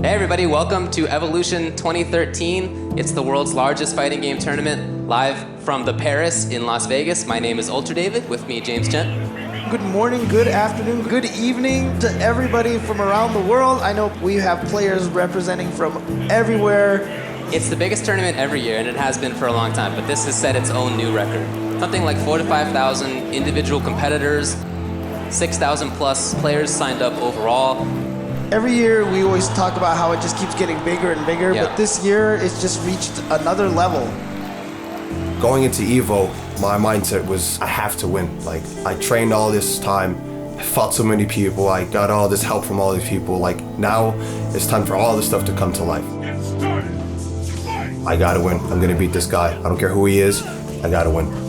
Hey everybody, welcome to Evolution 2013. It's the world's largest fighting game tournament, live from the Paris in Las Vegas. My name is Ultra David, with me James Chen. Good morning, good afternoon, good evening to everybody from around the world. I know we have players representing from everywhere. It's the biggest tournament every year, and it has been for a long time, but this has set its own new record. Something like 4,000 to 5,000 individual competitors, 6,000 plus players signed up overall. Every year we always talk about how it just keeps getting bigger and bigger, but this year it's just reached another level. Going into Evo, my mindset was I have to win. Like, I trained all this time, I fought so many people, I got all this help from all these people. Like, now it's time for all this stuff to come to life. I gotta win. I'm gonna beat this guy. I don't care who he is, I gotta win.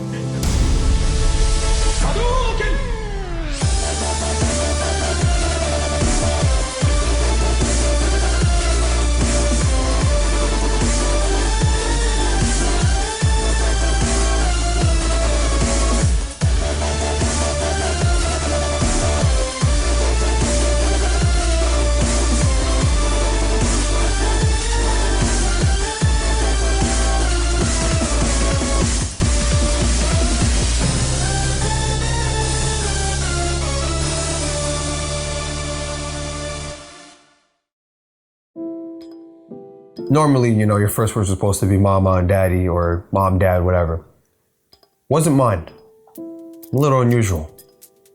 Normally, you know, your first words are supposed to be mama and daddy or mom, dad, whatever. Wasn't mine. A little unusual.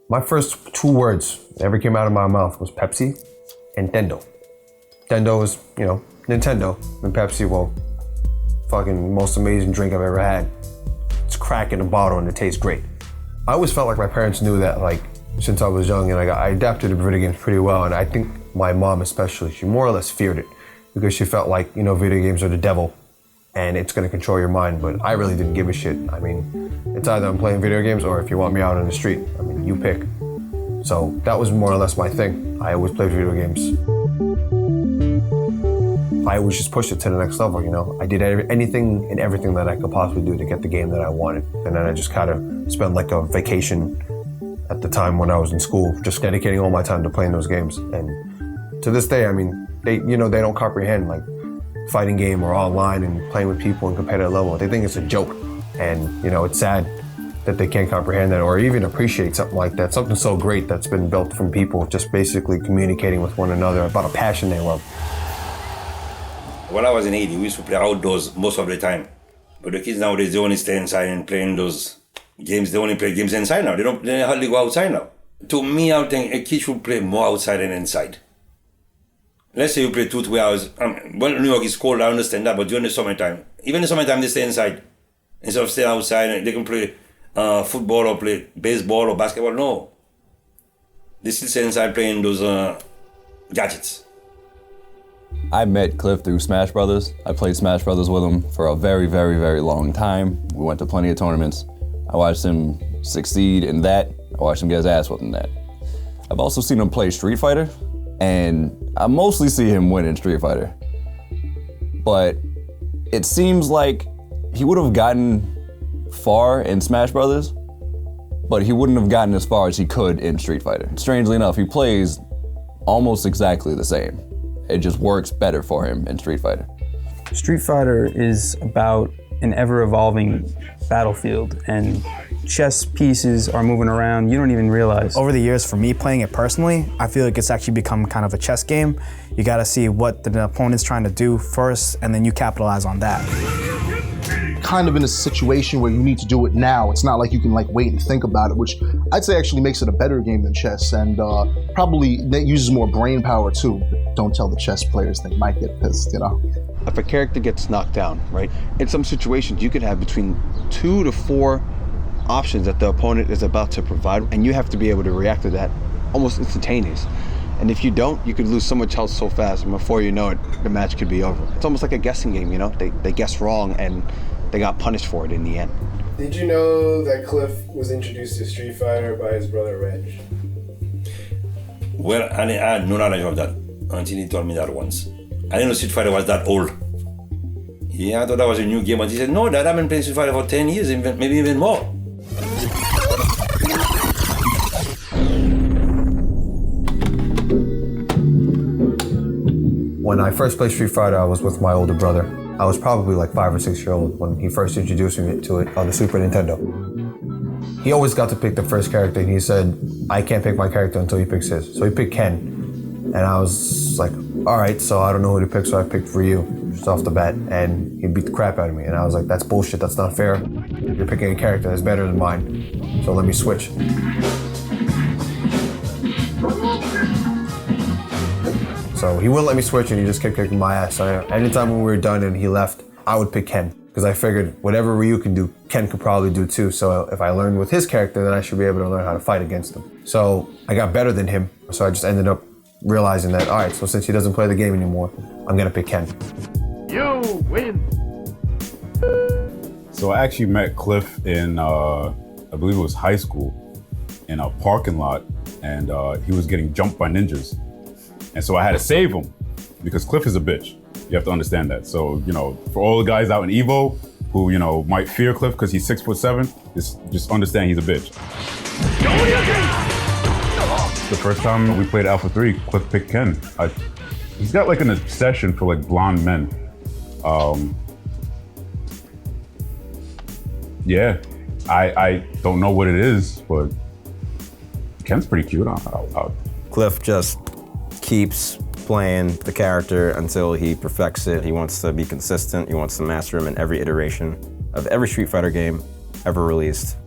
My first 2 words that ever came out of my mouth was Pepsi and Nintendo. Nintendo is, you know, Nintendo. And Pepsi, well, fucking most amazing drink I've ever had. It's crack in a bottle and it tastes great. I always felt like my parents knew that, like, since I was young, and I adapted to video games pretty well. And I think my mom especially, she more or less feared it, because she felt like, you know, video games are the devil and it's gonna control your mind, but I really didn't give a shit. I mean, it's either I'm playing video games or if you want me out on the street, I mean, you pick. So that was more or less my thing. I always played video games. I always just pushed it to the next level, you know? I did anything and everything that I could possibly do to get the game that I wanted. And then I just kind of spent like a vacation at the time when I was in school, just dedicating all my time to playing those games. And to this day, I mean, they don't comprehend like fighting game or online and playing with people in competitive level. They think it's a joke. And, you know, it's sad that they can't comprehend that or even appreciate something like that, something so great that's been built from people just basically communicating with one another about a passion they love. When I was in Haiti, we used to play outdoors most of the time. But the kids nowadays, they only stay inside and playing those games. They only play games inside now. They hardly go outside now. To me, I would think a kid should play more outside than inside. Let's say you play 2 to 3 hours. Well, New York is cold, I understand that, but during the summertime, even in the summertime, they stay inside. Instead of staying outside, they can play football or play baseball or basketball. No. They still stay inside playing those gadgets. I met Cliff through Smash Brothers. I played Smash Brothers with him for a very, very, very long time. We went to plenty of tournaments. I watched him succeed in that. I watched him get his ass whooped in that. I've also seen him play Street Fighter, and I mostly see him win in Street Fighter. But it seems like he would have gotten far in Smash Brothers, but he wouldn't have gotten as far as he could in Street Fighter. Strangely enough, he plays almost exactly the same. It just works better for him in Street Fighter. Street Fighter is about an ever-evolving battlefield, and chess pieces are moving around, you don't even realize. Over the years, for me playing it personally, I feel like it's actually become kind of a chess game. You gotta see what the opponent's trying to do first, and then you capitalize on that. Kind of in a situation where you need to do it now. It's not like you can like wait and think about it, which I'd say actually makes it a better game than chess, and probably that uses more brain power too. Don't tell the chess players, they might get pissed, you know? If a character gets knocked down, right? In some situations, you could have between 2 to 4 options that the opponent is about to provide, and you have to be able to react to that almost instantaneous. And if you don't, you could lose so much health so fast, and before you know it, the match could be over. It's almost like a guessing game, you know? They guessed wrong, and they got punished for it in the end. Did you know that Cliff was introduced to Street Fighter by his brother Reg? Well, I had no knowledge of that until he told me that once. I didn't know Street Fighter was that old. Yeah, I thought that was a new game, but he said, no, Dad, I've been playing Street Fighter for 10 years, maybe even more. When I first played Street Fighter, I was with my older brother. I was probably like 5 or 6 years old when he first introduced me to it on the Super Nintendo. He always got to pick the first character, and he said, I can't pick my character until he picks his. So he picked Ken. And I was like, all right, so I don't know who to pick, so I picked Ryu just off the bat, and he beat the crap out of me. And I was like, that's bullshit, that's not fair. You're picking a character that's better than mine, so let me switch. So he wouldn't let me switch, and he just kept kicking my ass. So anytime when we were done and he left, I would pick Ken, because I figured whatever Ryu can do, Ken could probably do too. So if I learned with his character, then I should be able to learn how to fight against him. So I got better than him, so I just ended up realizing that, all right, so since he doesn't play the game anymore, I'm gonna pick Ken. You win. So I actually met Cliff in, I believe it was high school, in a parking lot, and he was getting jumped by ninjas. And so I had to save him, because Cliff is a bitch. You have to understand that. So, you know, for all the guys out in Evo who, you know, might fear Cliff because he's 6'7", just understand he's a bitch. The first time we played Alpha 3, Cliff picked Ken. He's got like an obsession for like blonde men. Yeah, I don't know what it is, but Ken's pretty cute. Cliff just keeps playing the character until he perfects it. He wants to be consistent. He wants to master him in every iteration of every Street Fighter game ever released.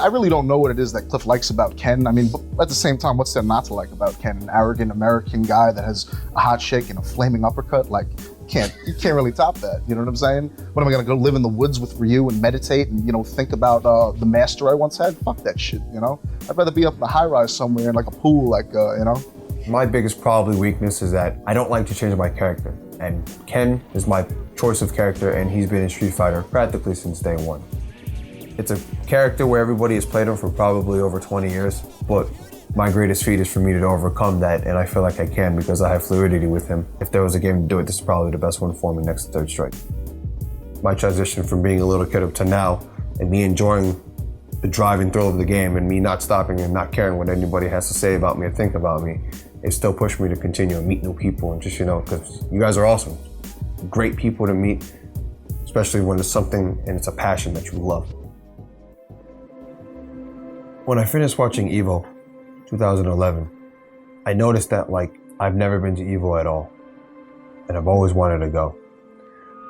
I really don't know what it is that Cliff likes about Ken. I mean, at the same time, what's there not to like about Ken? An arrogant American guy that has a hot chick and a flaming uppercut? Like, you can't really top that. You know what I'm saying? What am I gonna go live in the woods with Ryu and meditate and, you know, think about the master I once had? Fuck that shit, you know? I'd rather be up in the high rise somewhere in like a pool, like, you know? My biggest probably weakness is that I don't like to change my character. And Ken is my choice of character, and he's been in Street Fighter practically since day one. It's a character where everybody has played him for probably over 20 years, but my greatest feat is for me to overcome that, and I feel like I can because I have fluidity with him. If there was a game to do it, this is probably the best one for me next to Third Strike. My transition from being a little kid up to now, and me enjoying the drive and thrill of the game, and me not stopping and not caring what anybody has to say about me or think about me, it still pushed me to continue and meet new people, and just, you know, because you guys are awesome. Great people to meet, especially when it's something and it's a passion that you love. When I finished watching Evo 2011, I noticed that, like, I've never been to Evo at all, and I've always wanted to go.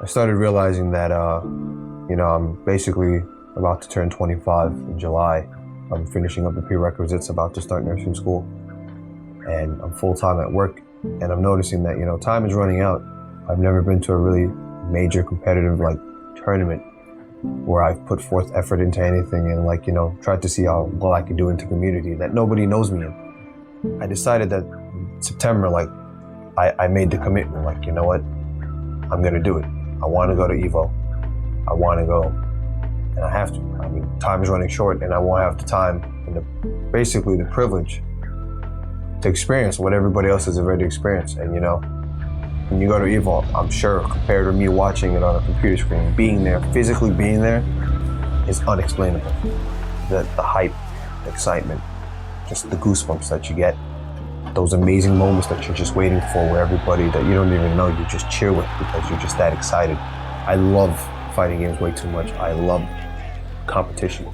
I started realizing that, you know, I'm basically about to turn 25 in July. I'm finishing up the prerequisites, about to start nursing school, and I'm full-time at work, and I'm noticing that, you know, time is running out. I've never been to a really major competitive, like, tournament where I've put forth effort into anything and, like, you know, tried to see how well I could do into community that nobody knows me in. I decided that in September, like, I made the commitment, like, you know what, I'm gonna do it. I wanna go to Evo. I wanna go, and I have to. I mean, time is running short, and I won't have the time and basically the privilege to experience what everybody else has already experienced. And, you know, when you go to Evo, I'm sure compared to me watching it on a computer screen, being there, physically being there, is unexplainable. The hype, the excitement, just the goosebumps that you get, those amazing moments that you're just waiting for where everybody that you don't even know, you just cheer with because you're just that excited. I love fighting games way too much. I love competition.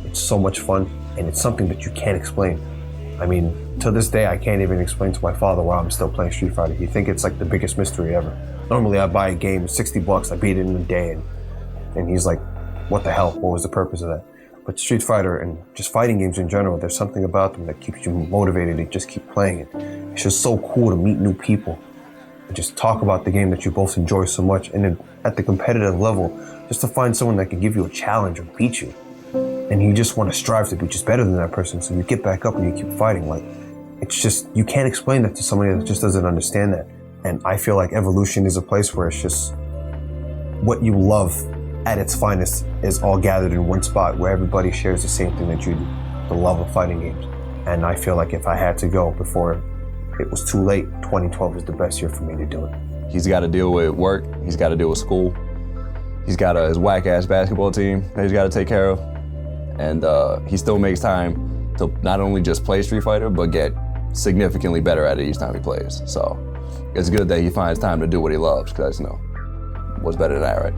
It's so much fun, and it's something that you can't explain. I mean, to this day, I can't even explain to my father why I'm still playing Street Fighter. He thinks it's like the biggest mystery ever. Normally, I buy a game, $60, I beat it in a day, and he's like, what the hell? What was the purpose of that? But Street Fighter and just fighting games in general, there's something about them that keeps you motivated to just keep playing it. It's just so cool to meet new people and just talk about the game that you both enjoy so much. And then at the competitive level, just to find someone that can give you a challenge or beat you. And you just want to strive to be just better than that person, so you get back up and you keep fighting. Like, it's just, you can't explain that to somebody that just doesn't understand that. And I feel like Evolution is a place where it's just what you love at its finest is all gathered in one spot where everybody shares the same thing that you do, the love of fighting games. And I feel like if I had to go before it was too late, 2012 was the best year for me to do it. He's got to deal with work, he's got to deal with school, he's got his whack-ass basketball team that he's got to take care of. And he still makes time to not only just play Street Fighter, but get significantly better at it each time he plays. So it's good that he finds time to do what he loves, because, you know, what's better than that, right?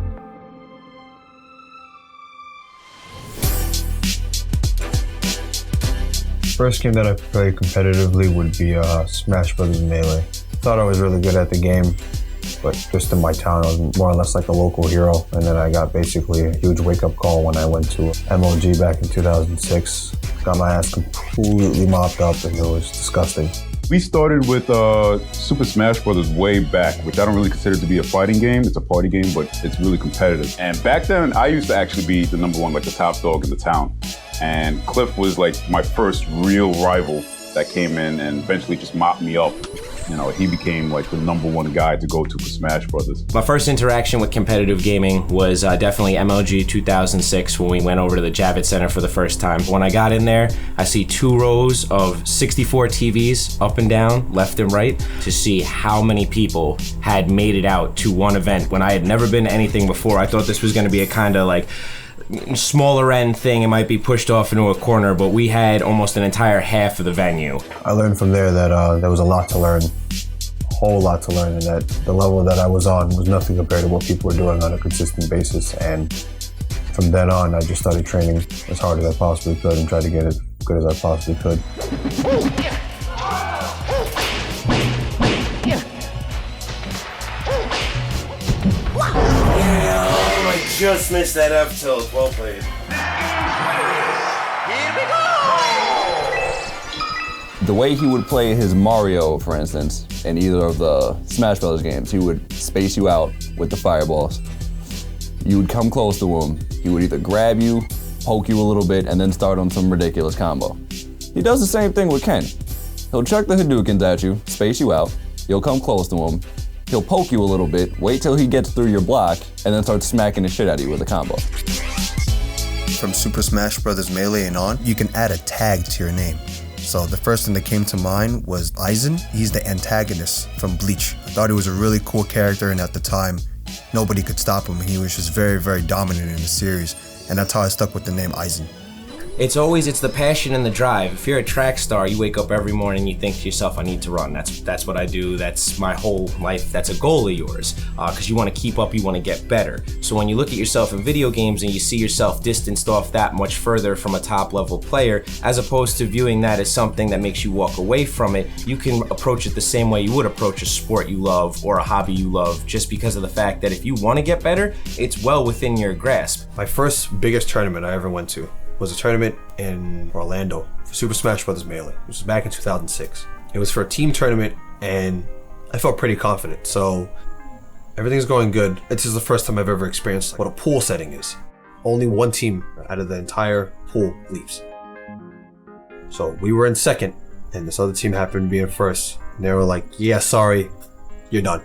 First game that I played competitively would be Smash Brothers Melee. Thought I was really good at the game, but just in my town, I was more or less like a local hero. And then I got basically a huge wake-up call when I went to MLG back in 2006. Got my ass completely mopped up, and it was disgusting. We started with Super Smash Brothers way back, which I don't really consider to be a fighting game. It's a party game, but it's really competitive. And back then, I used to actually be the #1, like the top dog in the town. And Cliff was like my first real rival that came in and eventually just mopped me up. You know, he became like the #1 guy to go to for Smash Brothers. My first interaction with competitive gaming was definitely MLG 2006 when we went over to the Javits Center for the first time. When I got in there, I see 2 rows of 64 TVs up and down, left and right, to see how many people had made it out to one event. When I had never been to anything before, I thought this was gonna be a kind of like smaller end thing. It might be pushed off into a corner, but we had almost an entire half of the venue. I learned from there that there was a lot to learn, a whole lot to learn, and that the level that I was on was nothing compared to what people were doing on a consistent basis. And from then on, I just started training as hard as I possibly could and tried to get as good as I possibly could. Just missed that up tilt. Well played. The way he would play his Mario, for instance, in either of the Smash Brothers games, he would space you out with the fireballs. You would come close to him. He would either grab you, poke you a little bit, and then start on some ridiculous combo. He does the same thing with Ken. He'll chuck the Hadoukens at you, space you out, you'll come close to him, he'll poke you a little bit, wait till he gets through your block, and then start smacking the shit out of you with a combo. From Super Smash Bros. Melee and on, you can add a tag to your name. So the first thing that came to mind was Aizen. He's the antagonist from Bleach. I thought he was a really cool character, and at the time, nobody could stop him. He was just very, very dominant in the series, and that's how I stuck with the name Aizen. It's the passion and the drive. If you're a track star, you wake up every morning, you think to yourself, I need to run. That's what I do. That's my whole life. That's a goal of yours. Because you want to keep up, you want to get better. So when you look at yourself in video games and you see yourself distanced off that much further from a top level player, as opposed to viewing that as something that makes you walk away from it, you can approach it the same way you would approach a sport you love or a hobby you love, just because of the fact that if you want to get better, it's well within your grasp. My first biggest tournament I ever went to was a tournament in Orlando for Super Smash Bros. Melee. It was back in 2006. It was for a team tournament, and I felt pretty confident. So everything's going good. This is the first time I've ever experienced what a pool setting is. Only one team out of the entire pool leaves. So we were in second, and this other team happened to be in first. And they were like, yeah, sorry, you're done.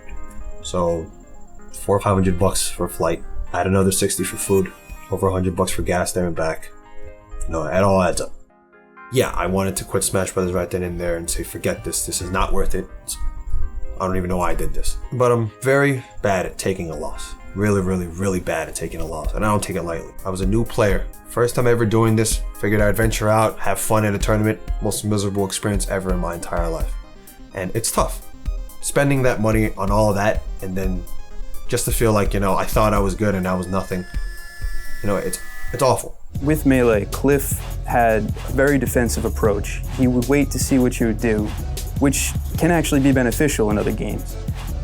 So $400 or $500 for a flight. I had another 60 for food, over $100 for gas there and back. No, it all adds up. Yeah, I wanted to quit Smash Brothers right then and there and say, forget this. This is not worth it. I don't even know why I did this. But I'm very bad at taking a loss. Really, really, really bad at taking a loss. And I don't take it lightly. I was a new player. First time ever doing this. Figured I'd venture out, have fun at a tournament. Most miserable experience ever in my entire life. And it's tough. Spending that money on all of that and then just to feel like, I thought I was good and I was nothing. It's awful. With Melee, Cliff had a very defensive approach. He would wait to see what you would do, which can actually be beneficial in other games.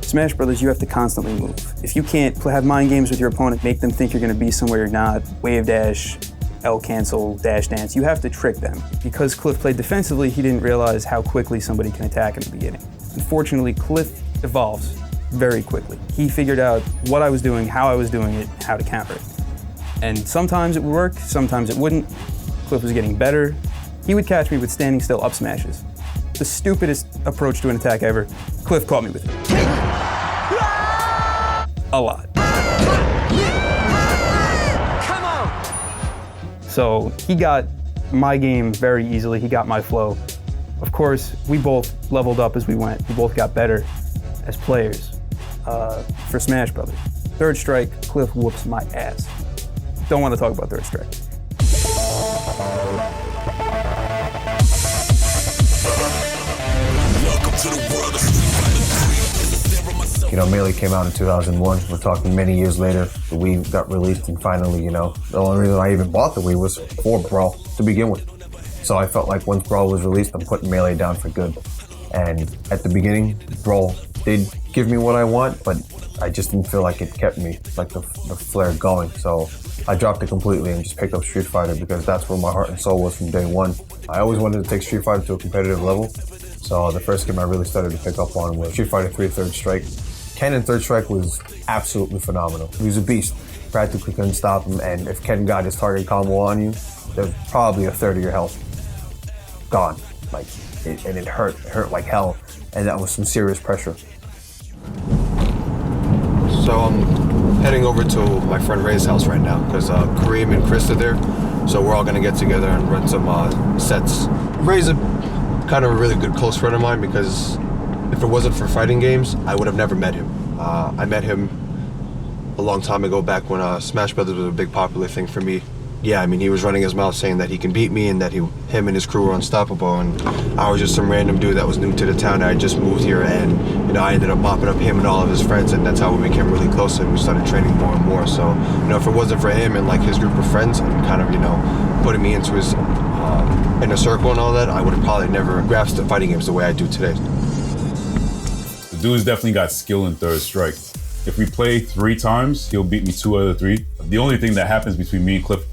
Smash Brothers, you have to constantly move. If you can't have mind games with your opponent, make them think you're going to be somewhere you're not, wave dash, L cancel, dash dance, you have to trick them. Because Cliff played defensively, he didn't realize how quickly somebody can attack in the beginning. Unfortunately, Cliff evolves very quickly. He figured out what I was doing, how I was doing it, how to counter it. And sometimes it would work, sometimes it wouldn't. Cliff was getting better. He would catch me with standing still up smashes. The stupidest approach to an attack ever. Cliff caught me with it. A lot. Come on! So he got my game very easily. He got my flow. Of course, we both leveled up as we went. We both got better as players for Smash Brothers. Third strike, Cliff whoops my ass. Don't want to talk about third strike. Welcome to the world of Street Fighter 3. Melee came out in 2001. We're talking many years later. The Wii got released, and finally, the only reason I even bought the Wii was for Brawl to begin with. So I felt like once Brawl was released, I'm putting Melee down for good. And at the beginning, Brawl did give me what I want, but I just didn't feel like it kept me, like the flare going. So I dropped it completely and just picked up Street Fighter because that's where my heart and soul was from day one. I always wanted to take Street Fighter to a competitive level. So the first game I really started to pick up on was Street Fighter 3 Third Strike. Ken in Third Strike was absolutely phenomenal. He was a beast. Practically couldn't stop him, and if Ken got his target combo on you, there's probably a third of your health gone. And it hurt like hell, and that was some serious pressure. So I'm heading over to my friend Ray's house right now because Kareem and Chris are there. So we're all gonna get together and run some sets. Ray's a kind of a really good close friend of mine because if it wasn't for fighting games, I would have never met him. I met him a long time ago, back when Smash Brothers was a big popular thing for me. Yeah, I mean, he was running his mouth saying that he can beat me and that him and his crew were unstoppable, and I was just some random dude that was new to the town. I just moved here, and I ended up mopping up him and all of his friends, and that's how we became really close, and we started training more and more. So, if it wasn't for him and his group of friends and kind of, putting me into his inner circle and all that, I would have probably never grasped the fighting games the way I do today. The dude's definitely got skill in Third Strike. If we play 3 times, he'll beat me 2 out of 3. The only thing that happens between me and Cliff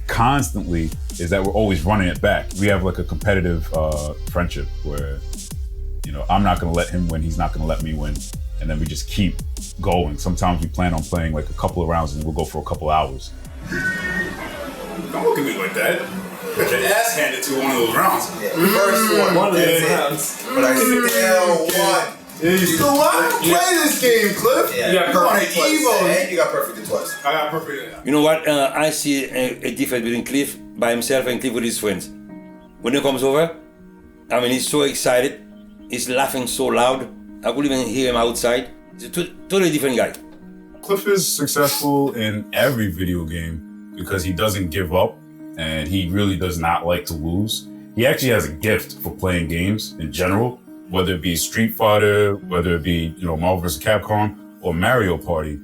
constantly is that we're always running it back. We have a competitive friendship where, I'm not gonna let him win, he's not gonna let me win. And then we just keep going. Sometimes we plan on playing a couple of rounds and we'll go for a couple hours. Don't look at me like that. Got your ass handed to one of those rounds. Yeah, first one of those rounds. But I still won. So why play this game, Cliff? Yeah, you got perfect twice. And you got perfect twice. I got perfect. You know what? I see a difference between Cliff by himself and Cliff with his friends. When he comes over, he's so excited. He's laughing so loud. I could even hear him outside. He's a totally different guy. Cliff is successful in every video game because he doesn't give up and he really does not like to lose. He actually has a gift for playing games in general. Whether it be Street Fighter, whether it be, Marvel vs. Capcom or Mario Party,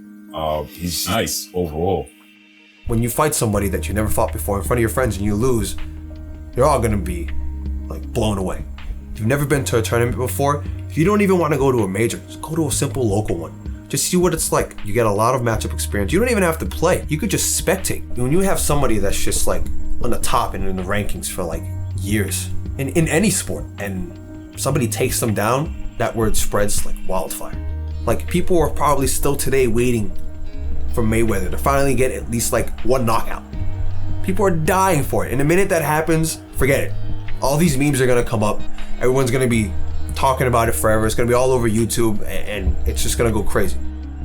he's nice overall. When you fight somebody that you never fought before in front of your friends and you lose, you're all gonna be blown away. If you've never been to a tournament before, if you don't even want to go to a major, just go to a simple local one. Just see what it's like. You get a lot of matchup experience. You don't even have to play. You could just spectate. When you have somebody that's just on the top and in the rankings for years in any sport, and somebody takes them down, that word spreads like wildfire. People are probably still today waiting for Mayweather to finally get at least one knockout. People are dying for it. And the minute that happens, forget it. All these memes are gonna come up. Everyone's gonna be talking about it forever. It's gonna be all over YouTube, and it's just gonna go crazy.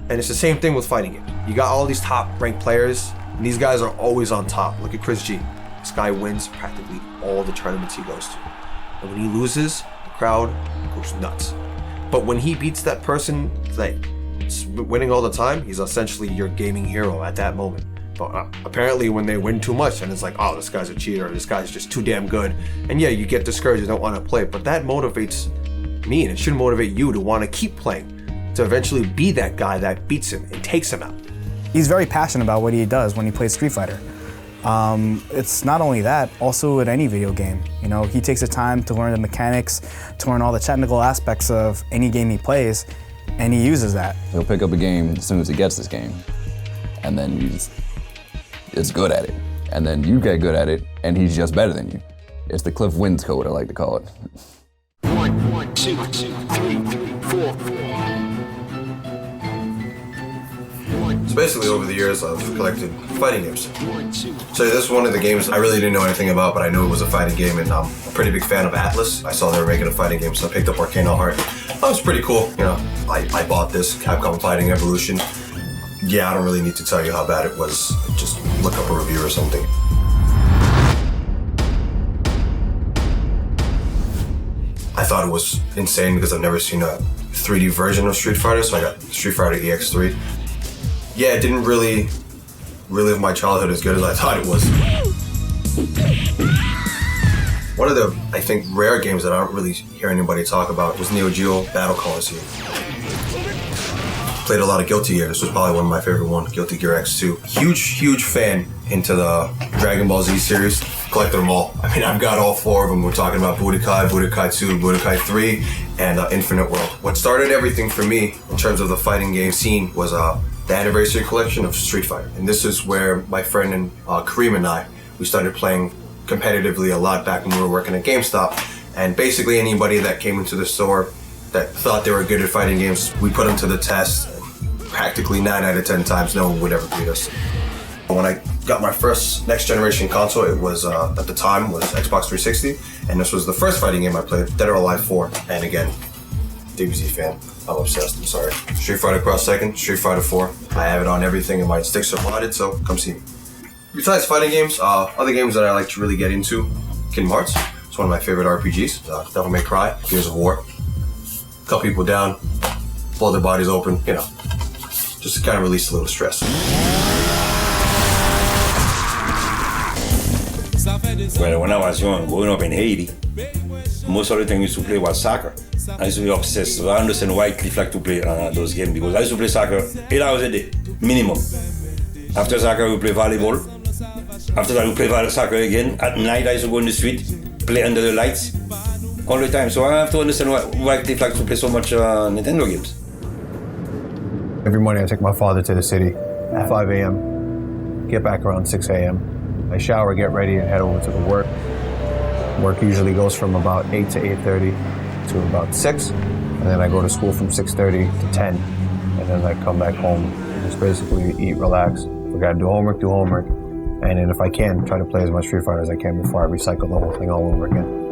And it's the same thing with fighting games. You got all these top ranked players, and these guys are always on top. Look at Chris G. This guy wins practically all the tournaments he goes to. And when he loses, crowd goes nuts. But when he beats that person that's winning all the time, he's essentially your gaming hero at that moment. But apparently when they win too much, then it's oh, this guy's a cheater, this guy's just too damn good. And yeah, you get discouraged, you don't want to play, but that motivates me, and it should motivate you to want to keep playing, to eventually be that guy that beats him and takes him out. He's very passionate about what he does when he plays Street Fighter. It's not only that, also in any video game. He takes the time to learn the mechanics, to learn all the technical aspects of any game he plays, and he uses that. He'll pick up a game as soon as he gets this game, and then it's good at it. And then you get good at it, and he's just better than you. It's the Cliff wins code, I like to call it. 1, 2, 3, 4. So basically over the years I've collected fighting games. So this is one of the games I really didn't know anything about, but I knew it was a fighting game, and I'm a pretty big fan of Atlas. I saw they were making a fighting game, so I picked up Arcane Heart. That was pretty cool. I bought this, Capcom Fighting Evolution. Yeah, I don't really need to tell you how bad it was. Just look up a review or something. I thought it was insane because I've never seen a 3D version of Street Fighter, so I got Street Fighter EX3. Yeah, it didn't really relive my childhood as good as I thought it was. One of the, I think, rare games that I don't really hear anybody talk about was Neo Geo Battle Coliseum. played a lot of Guilty Gear. This was probably one of my favorite ones, Guilty Gear X2. Huge fan into the Dragon Ball Z series. Collected them all. I mean, I've got all 4 of them. We're talking about Budokai, Budokai 2, Budokai 3, and Infinite World. What started everything for me in terms of the fighting game scene was the anniversary collection of Street Fighter. And this is where my friend and Kareem and I, we started playing competitively a lot back when we were working at GameStop. And basically anybody that came into the store that thought they were good at fighting games, we put them to the test. Practically 9 out of 10 times, no one would ever beat us. When I got my first next generation console, it was, at the time, was Xbox 360. And this was the first fighting game I played, Dead or Alive 4. And again, DBZ fan. I'm obsessed, I'm sorry. Street Fighter Cross Second, Street Fighter 4. I have it on everything and my sticks are modded, so come see me. Besides fighting games, other games that I like to really get into, Kingdom Hearts. It's one of my favorite RPGs. Devil May Cry, Gears of War. Cut people down, blow their bodies open, you know. Just to kind of release a little stress. Well, when I was young, growing up in Haiti, most of the thing I used to play was soccer. I used to be obsessed. So I understand why Cliff liked to play those games, because I used to play soccer 8 hours a day, minimum. After soccer, we play volleyball. After that, we play soccer again. At night, I used to go in the street, play under the lights, all the time. So I have to understand why Cliff likes to play so much Nintendo games. Every morning I take my father to the city at 5 a.m., get back around 6 a.m. I shower, get ready, and head over to the work. Work usually goes from about 8 to 8:30 to about 6, and then I go to school from 6:30 to 10, and then I come back home and just basically eat, relax. If I gotta do homework, and then if I can, try to play as much Street Fighter as I can before I recycle the whole thing all over again.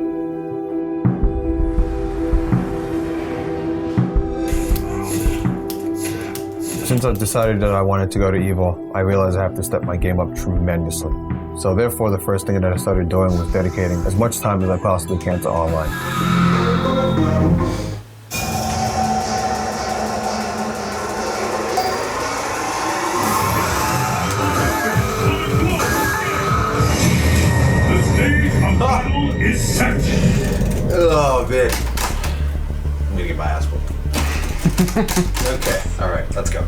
Since I've decided that I wanted to go to EVO, I realized I have to step my game up tremendously. So therefore, the first thing that I started doing was dedicating as much time as I possibly can to online. The stage of battle is set. Oh, man. I'm gonna get my ass whooped. Okay, alright, let's go.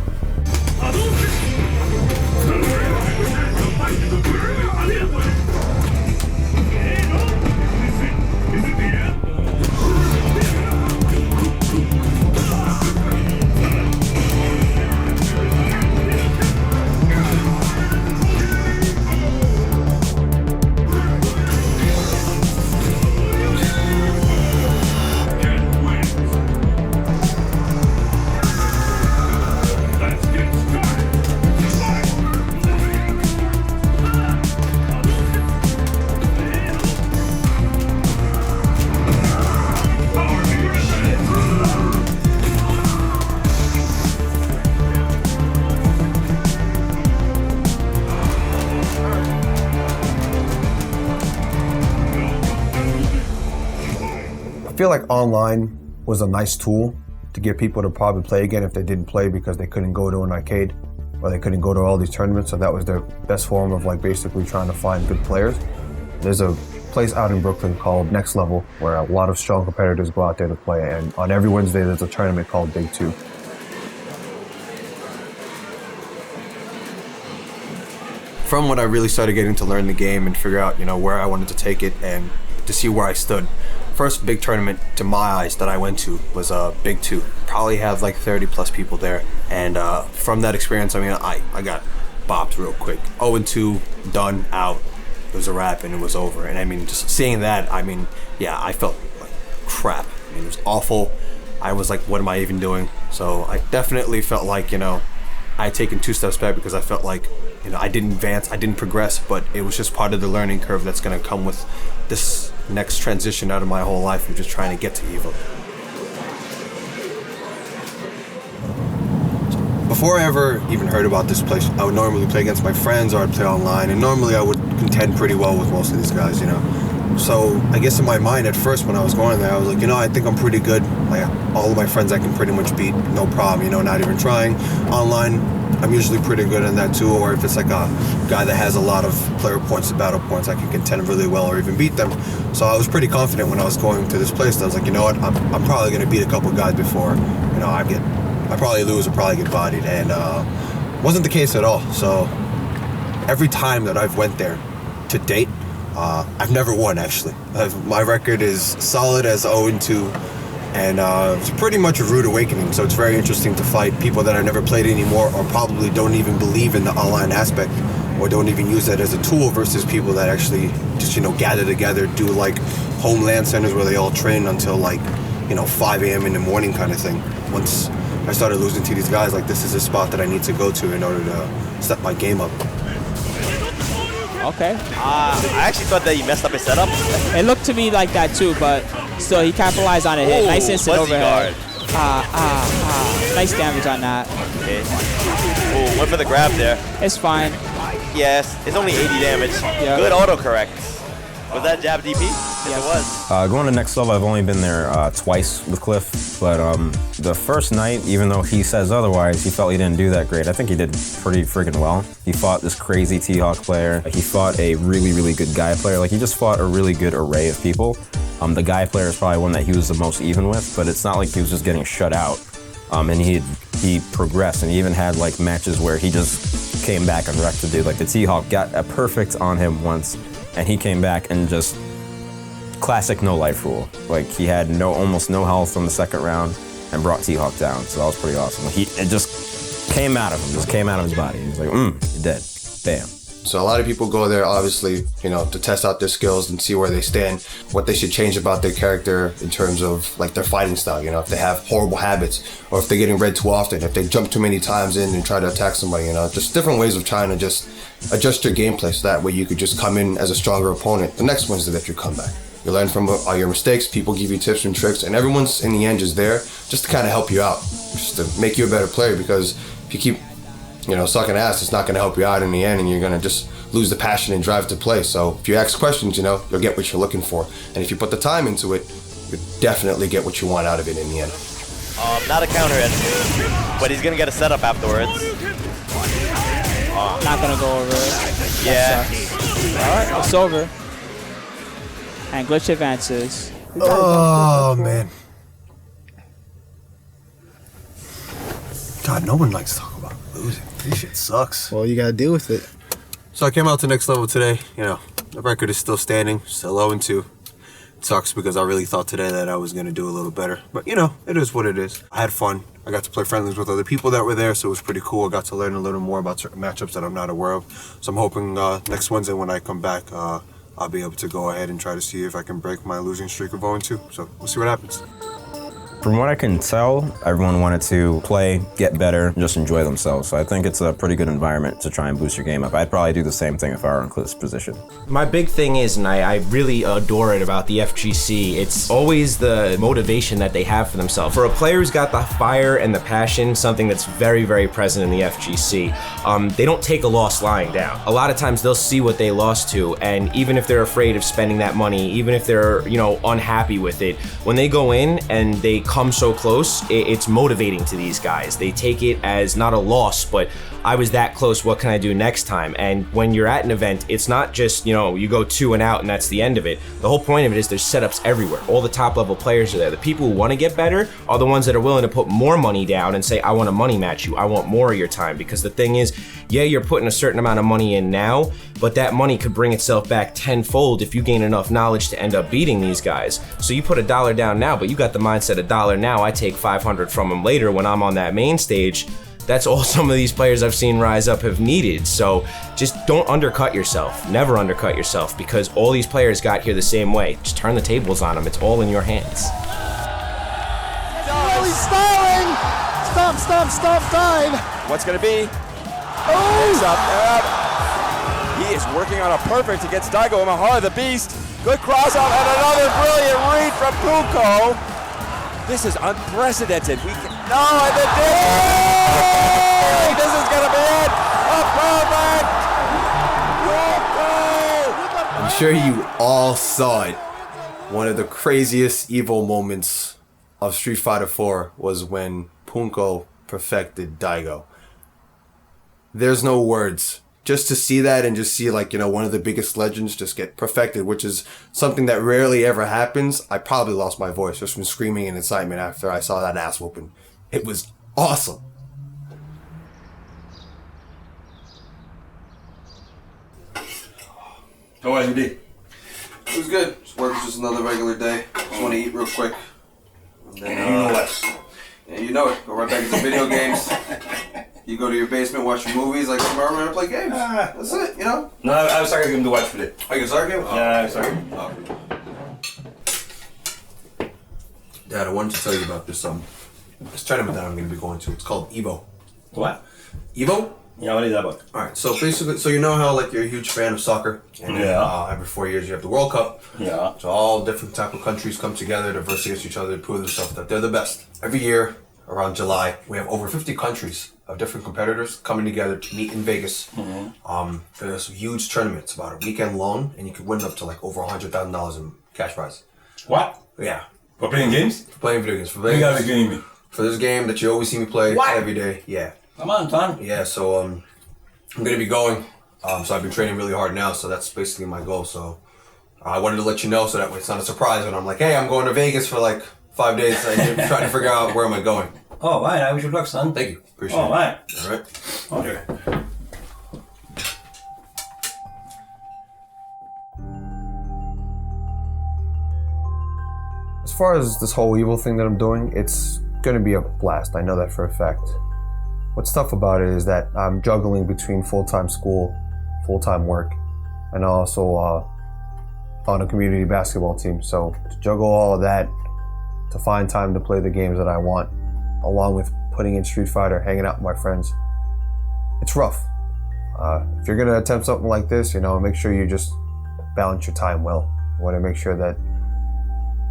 I feel like online was a nice tool to get people to probably play again if they didn't play because they couldn't go to an arcade or they couldn't go to all these tournaments, so that was their best form of like basically trying to find good players. There's a place out in Brooklyn called Next Level where a lot of strong competitors go out there to play, and on every Wednesday there's a tournament called Big 2. From when I really started getting to learn the game and figure out, you know, where I wanted to take it and to see where I stood. First big tournament to my eyes that I went to was Big 2. Probably had like 30 plus people there. And from that experience, I mean, I got bopped real quick. 0-2, done, out. It was a wrap and it was over. And I mean, just seeing that, I mean, yeah, I felt like crap. I mean, it was awful. I was like, what am I even doing? So I definitely felt like, you know, I had taken 2 steps back because I felt like, you know, I didn't advance, I didn't progress, but it was just part of the learning curve that's gonna come with this next transition out of my whole life of just trying to get to EVO. Before I ever even heard about this place, I would normally play against my friends or I'd play online, and normally I would contend pretty well with most of these guys, you know. So I guess in my mind at first when I was going there, I was like, you know, I think I'm pretty good. Like all of my friends I can pretty much beat, no problem, you know, not even trying. Online, I'm usually pretty good in that too, or if it's like a guy that has a lot of player points to battle points, I can contend really well or even beat them. So I was pretty confident when I was going to this place. I was like, you know what, I'm probably going to beat a couple guys before, you know, I get I probably lose or probably get bodied, and wasn't the case at all. So every time that I've went there to date, I've never won, actually. My record is solid as 0-2, and it's pretty much a rude awakening, so it's very interesting to fight people that I never played anymore or probably don't even believe in the online aspect or don't even use that as a tool versus people that actually just, gather together, do like homeland centers where they all train until like, 5 a.m. in the morning kind of thing. Once I started losing to these guys, like this is a spot that I need to go to in order to step my game up. Okay. I actually thought that he messed up his setup. It looked to me like that too, but still he capitalized on a hit. Nice instant overhead. Nice damage on that. Okay. Ooh, went for the grab there. It's fine. Yes, it's only 80 damage. Yep. Good autocorrect. Was that jab DP? Yes, it was. Going to next level, I've only been there twice with Cliff, but the first night, even though he says otherwise, he felt he didn't do that great. I think he did pretty freaking well. He fought this crazy T-Hawk player. He fought a really, really good guy player. Like, he just fought a really good array of people. The guy player is probably one that he was the most even with, but it's not like he was just getting shut out. And he progressed, and he even had like matches where he just came back and wrecked the dude. Like the T-Hawk got a perfect on him once, and he came back and just classic no life rule. Like he had almost no health on the second round and brought T-Hawk down. So that was pretty awesome. It just came out of him, just came out of his body. He was like, you're dead. Bam. So a lot of people go there, obviously, to test out their skills and see where they stand, what they should change about their character in terms of like their fighting style, if they have horrible habits or if they're getting read too often, if they jump too many times in and try to attack somebody, just different ways of trying to just adjust your gameplay so that way you could just come in as a stronger opponent the next Wednesday that you come back. You learn from all your mistakes, people give you tips and tricks, and everyone's in the end just there just to kind of help you out, just to make you a better player, because if you keep sucking ass, it's not going to help you out in the end, and you're going to just lose the passion and drive to play. So if you ask questions, you'll get what you're looking for. And if you put the time into it, you definitely get what you want out of it in the end. Not a counter hit, but he's going to get a setup afterwards. Not going to go over it. Yeah. All right, it's over. And Glitch advances. Oh, man. God, no one likes to talk about losing. This shit sucks. Well, you gotta deal with it. So I came out to next level today. The record is still standing, still 0-2. It sucks because I really thought today that I was gonna do a little better. But it is what it is. I had fun. I got to play friendlies with other people that were there, so it was pretty cool. I got to learn a little more about certain matchups that I'm not aware of. So I'm hoping next Wednesday when I come back, I'll be able to go ahead and try to see if I can break my losing streak of 0-2. So we'll see what happens. From what I can tell, everyone wanted to play, get better, and just enjoy themselves. So I think it's a pretty good environment to try and boost your game up. I'd probably do the same thing if I were in Cliff's position. My big thing is, and I really adore it about the FGC, it's always the motivation that they have for themselves. For a player who's got the fire and the passion, something that's very, very present in the FGC, they don't take a loss lying down. A lot of times they'll see what they lost to, and even if they're afraid of spending that money, even if they're, unhappy with it, when they go in and they come so close, it's motivating to these guys. They take it as not a loss, but I was that close, what can I do next time? And when you're at an event, it's not just, you go 2 and out and that's the end of it. The whole point of it is there's setups everywhere. All the top level players are there. The people who want to get better are the ones that are willing to put more money down and say, I want to money match you. I want more of your time. Because the thing is, yeah, you're putting a certain amount of money in now, but that money could bring itself back tenfold if you gain enough knowledge to end up beating these guys. So you put $1 down now, but you got the mindset $1 now, I take 500 from them later when I'm on that main stage. That's all some of these players I've seen rise up have needed. So just don't undercut yourself. Never undercut yourself, because all these players got here the same way. Just turn the tables on them. It's all in your hands. Oh, he's stalling! Stop, dive! What's gonna be? Oh! Picks up. He is working on a perfect against Daigo Imahara, the beast. Good cross up and another brilliant read from Punko. This is unprecedented. And the this is gonna be it. A perfect. I'm sure you all saw it. One of the craziest evil moments of Street Fighter 4 was when Punko perfected Daigo. There's no words. Just to see that and just see one of the biggest legends just get perfected, which is something that rarely ever happens. I probably lost my voice just from screaming in excitement after I saw that ass whooping. It was awesome. How was your day? It was good. Work was just another regular day. Just want to eat real quick. And then, you know what? Yeah, you know it. Go right back into video games. You go to your basement, watch your movies, like tomorrow and play games. That's it, you know? No, I was soccer game to watch today. Oh, you a soccer game? Yeah, I was soccer. Dad, I wanted to tell you about this tournament that I'm going to be going to. It's called Evo. What? Evo? Yeah, what is that about? All right, so basically, so you know how like you're a huge fan of soccer, and then, every 4 years you have the World Cup. Yeah. So all different type of countries come together to verse against each other to prove themselves that they're the best. Every year around July, we have over 50 countries of different competitors coming together to meet in Vegas. For this huge tournament. It's about a weekend long, and you can win up to like over $100,000 in cash prize. What? Yeah. For playing games? For playing video games. For You gotta be kidding me. For this game that you always see me play every day. Yeah. Come on, Tom. Yeah, so I'm gonna be going. So I've been training really hard now, so that's basically my goal. So I wanted to let you know so that way it's not a surprise when I'm like, hey, I'm going to Vegas for like 5 days and you're trying to figure out where am I going. Oh, right. I wish you luck, son. Thank you. Appreciate it. Right. All right. Okay. As far as this whole evil thing that I'm doing, it's gonna be a blast. I know that for a fact. What's tough about it is that I'm juggling between full-time school, full-time work, and also on a community basketball team. So to juggle all of that, to find time to play the games that I want, along with putting in Street Fighter, hanging out with my friends, it's rough. If you're gonna attempt something like this, make sure you just balance your time well. You wanna make sure that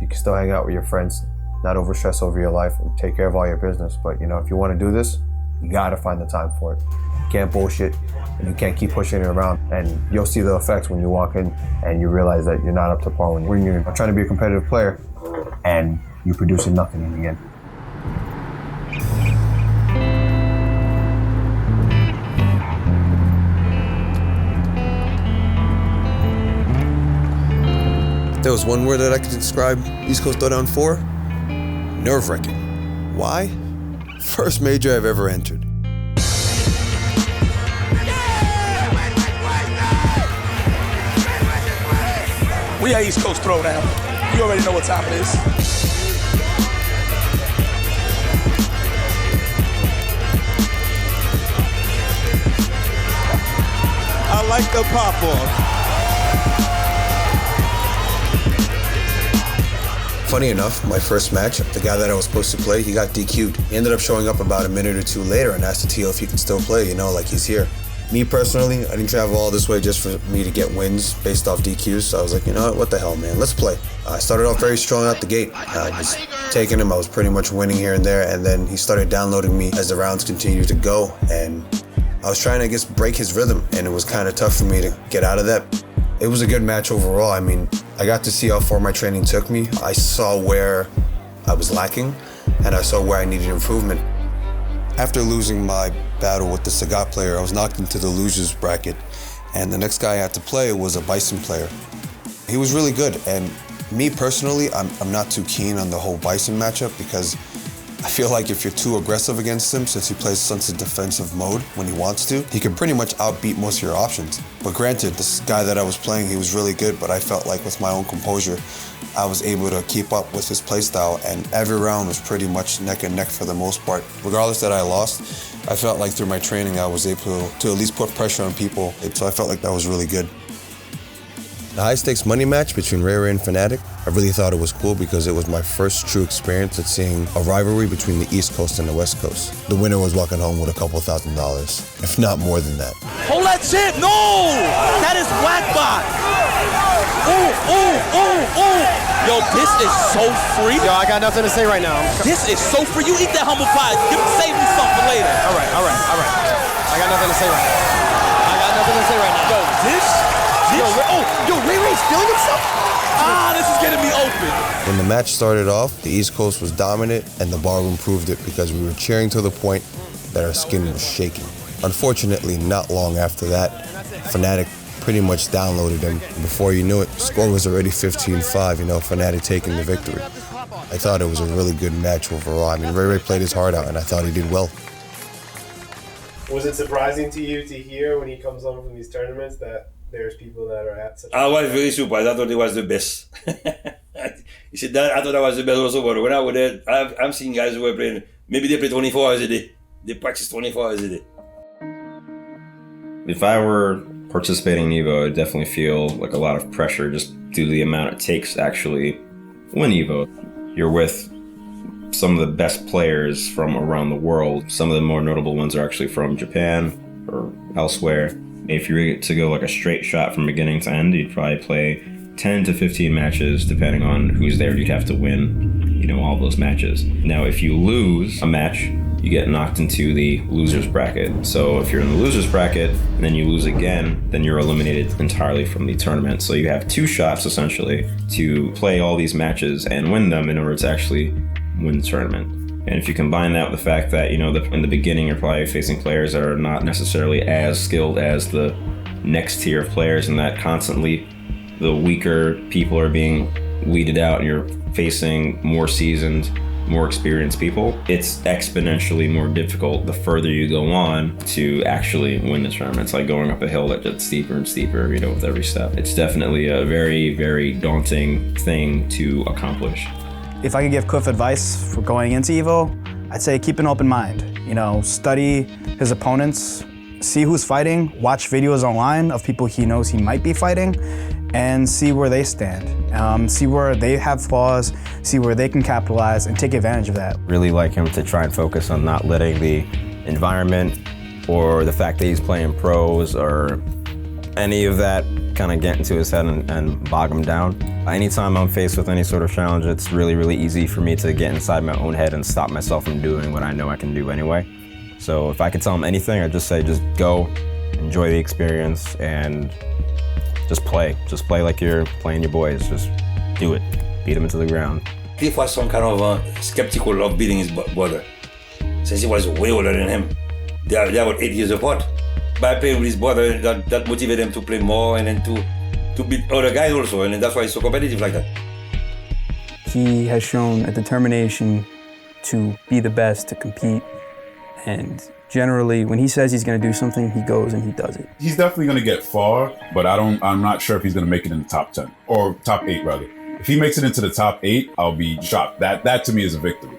you can still hang out with your friends, not overstress over your life, and take care of all your business. But if you wanna do this, you gotta find the time for it. You can't bullshit, and you can't keep pushing it around. And you'll see the effects when you walk in and you realize that you're not up to par when you're trying to be a competitive player and you're producing nothing in the end. There was one word that I could describe East Coast Throwdown for: nerve-wracking. Why? First major I've ever entered. We are East Coast Throwdown. You already know what time it is. I like the pop-off. Funny enough, my first match, the guy that I was supposed to play, he got DQ'd. He ended up showing up about a minute or two later and asked the TO if he can still play, like he's here. Me personally, I didn't travel all this way just for me to get wins based off DQs, so I was like, what the hell, man, let's play. I started off very strong out the gate. I was taking him, I was pretty much winning here and there, and then he started downloading me as the rounds continued to go, and I was trying to, break his rhythm, and it was kind of tough for me to get out of that. It was a good match overall. I got to see how far my training took me. I saw where I was lacking, and I saw where I needed improvement. After losing my battle with the Sagat player, I was knocked into the losers bracket, and the next guy I had to play was a Bison player. He was really good, and me personally, I'm not too keen on the whole Bison matchup because I feel like if you're too aggressive against him, since he plays such a defensive mode when he wants to, he can pretty much outbeat most of your options. But granted, this guy that I was playing, he was really good, but I felt like with my own composure, I was able to keep up with his playstyle, and every round was pretty much neck and neck for the most part. Regardless that I lost, I felt like through my training, I was able to at least put pressure on people, so I felt like that was really good. The high-stakes money match between Ray Ray and Fnatic, I really thought it was cool because it was my first true experience at seeing a rivalry between the East Coast and the West Coast. The winner was walking home with a couple $1,000, if not more than that. Hold that shit! No! That is whackbot! Ooh! Yo, this is so free. Yo, I got nothing to say right now. This is so free. You eat that humble pie. Save me something for later. All right. I got nothing to say right now. Yo, this. Yo, Ray Ray's feeling himself? This is getting me open. When the match started off, the East Coast was dominant, and the barroom proved it because we were cheering to the point that our skin was shaking. Unfortunately, not long after that, Fnatic pretty much downloaded him. Before you knew it, the score was already 15-5, Fnatic taking the victory. I thought it was a really good match overall. I mean, Ray Ray played his heart out, and I thought he did well. Was it surprising to you to hear when he comes home from these tournaments that there's people that are at such? I was very surprised. I thought it was the best. He said that I thought that was the best also. But when I was there, I'm seeing guys who were playing. Maybe they play 24 hours a day. They practice 24 hours a day. If I were participating in EVO, I'd definitely feel like a lot of pressure just due to the amount it takes to actually win EVO. You're with some of the best players from around the world. Some of the more notable ones are actually from Japan or elsewhere. If you were to go like a straight shot from beginning to end, you'd probably play 10 to 15 matches depending on who's there. You'd have to win, you know, all those matches. Now, if you lose a match, you get knocked into the loser's bracket. So if you're in the loser's bracket and then you lose again, then you're eliminated entirely from the tournament. So you have 2 shots essentially to play all these matches and win them in order to actually win the tournament. And if you combine that with the fact that, you know, in the beginning you're probably facing players that are not necessarily as skilled as the next tier of players, and that constantly the weaker people are being weeded out and you're facing more seasoned, more experienced people, it's exponentially more difficult the further you go on to actually win the tournament. It's like going up a hill that gets steeper and steeper, you know, with every step. It's definitely a very, very daunting thing to accomplish. If I could give Cliff advice for going into EVO, I'd say keep an open mind. You know, study his opponents, see who's fighting, watch videos online of people he knows he might be fighting, and see where they stand. See where they have flaws, see where they can capitalize, and take advantage of that. Really like him to try and focus on not letting the environment or the fact that he's playing pros or any of that kind of get into his head and bog him down. Anytime I'm faced with any sort of challenge, it's really, really easy for me to get inside my own head and stop myself from doing what I know I can do anyway. So if I could tell him anything, I'd just say just go, enjoy the experience, and just play. Just play like you're playing your boys. Just do it. Beat them into the ground. Cliff was some kind of skeptical of beating his brother, since he was way older than him. They are about 8 years apart. By playing with his brother, that motivated him to play more and then to beat other guys also, and that's why he's so competitive like that. He has shown a determination to be the best, to compete, and generally, when he says he's going to do something, he goes and he does it. He's definitely going to get far, but I'm not sure if he's going to make it in the top 10, or top 8 rather. If he makes it into the top 8, I'll be shocked. That to me is a victory,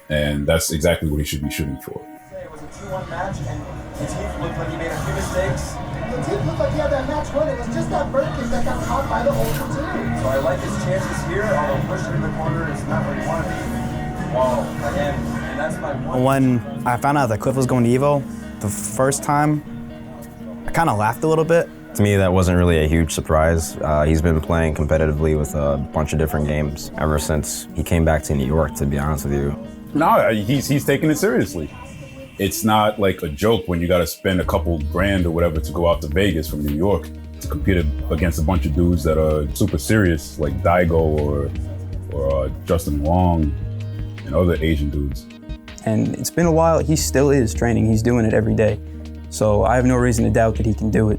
and that's exactly what he should be shooting for. It was a 2-1 match, and Latif looked like he made a few mistakes. Latif looked like he had that match won. It was just that bird kick that got caught by the old platoon. So I like his chances here, although pushing in the corner is not where you want to be. Well, again, and that's my one. When I found out that Cliff was going to EVO, the first time, I kind of laughed a little bit. To me, that wasn't really a huge surprise. He's been playing competitively with a bunch of different games ever since he came back to New York, to be honest with you. No, he's taking it seriously. It's not like a joke when you got to spend a couple grand or whatever to go out to Vegas from New York to compete against a bunch of dudes that are super serious, like Daigo or Justin Wong and other Asian dudes. And it's been a while. He still is training. He's doing it every day. So I have no reason to doubt that he can do it.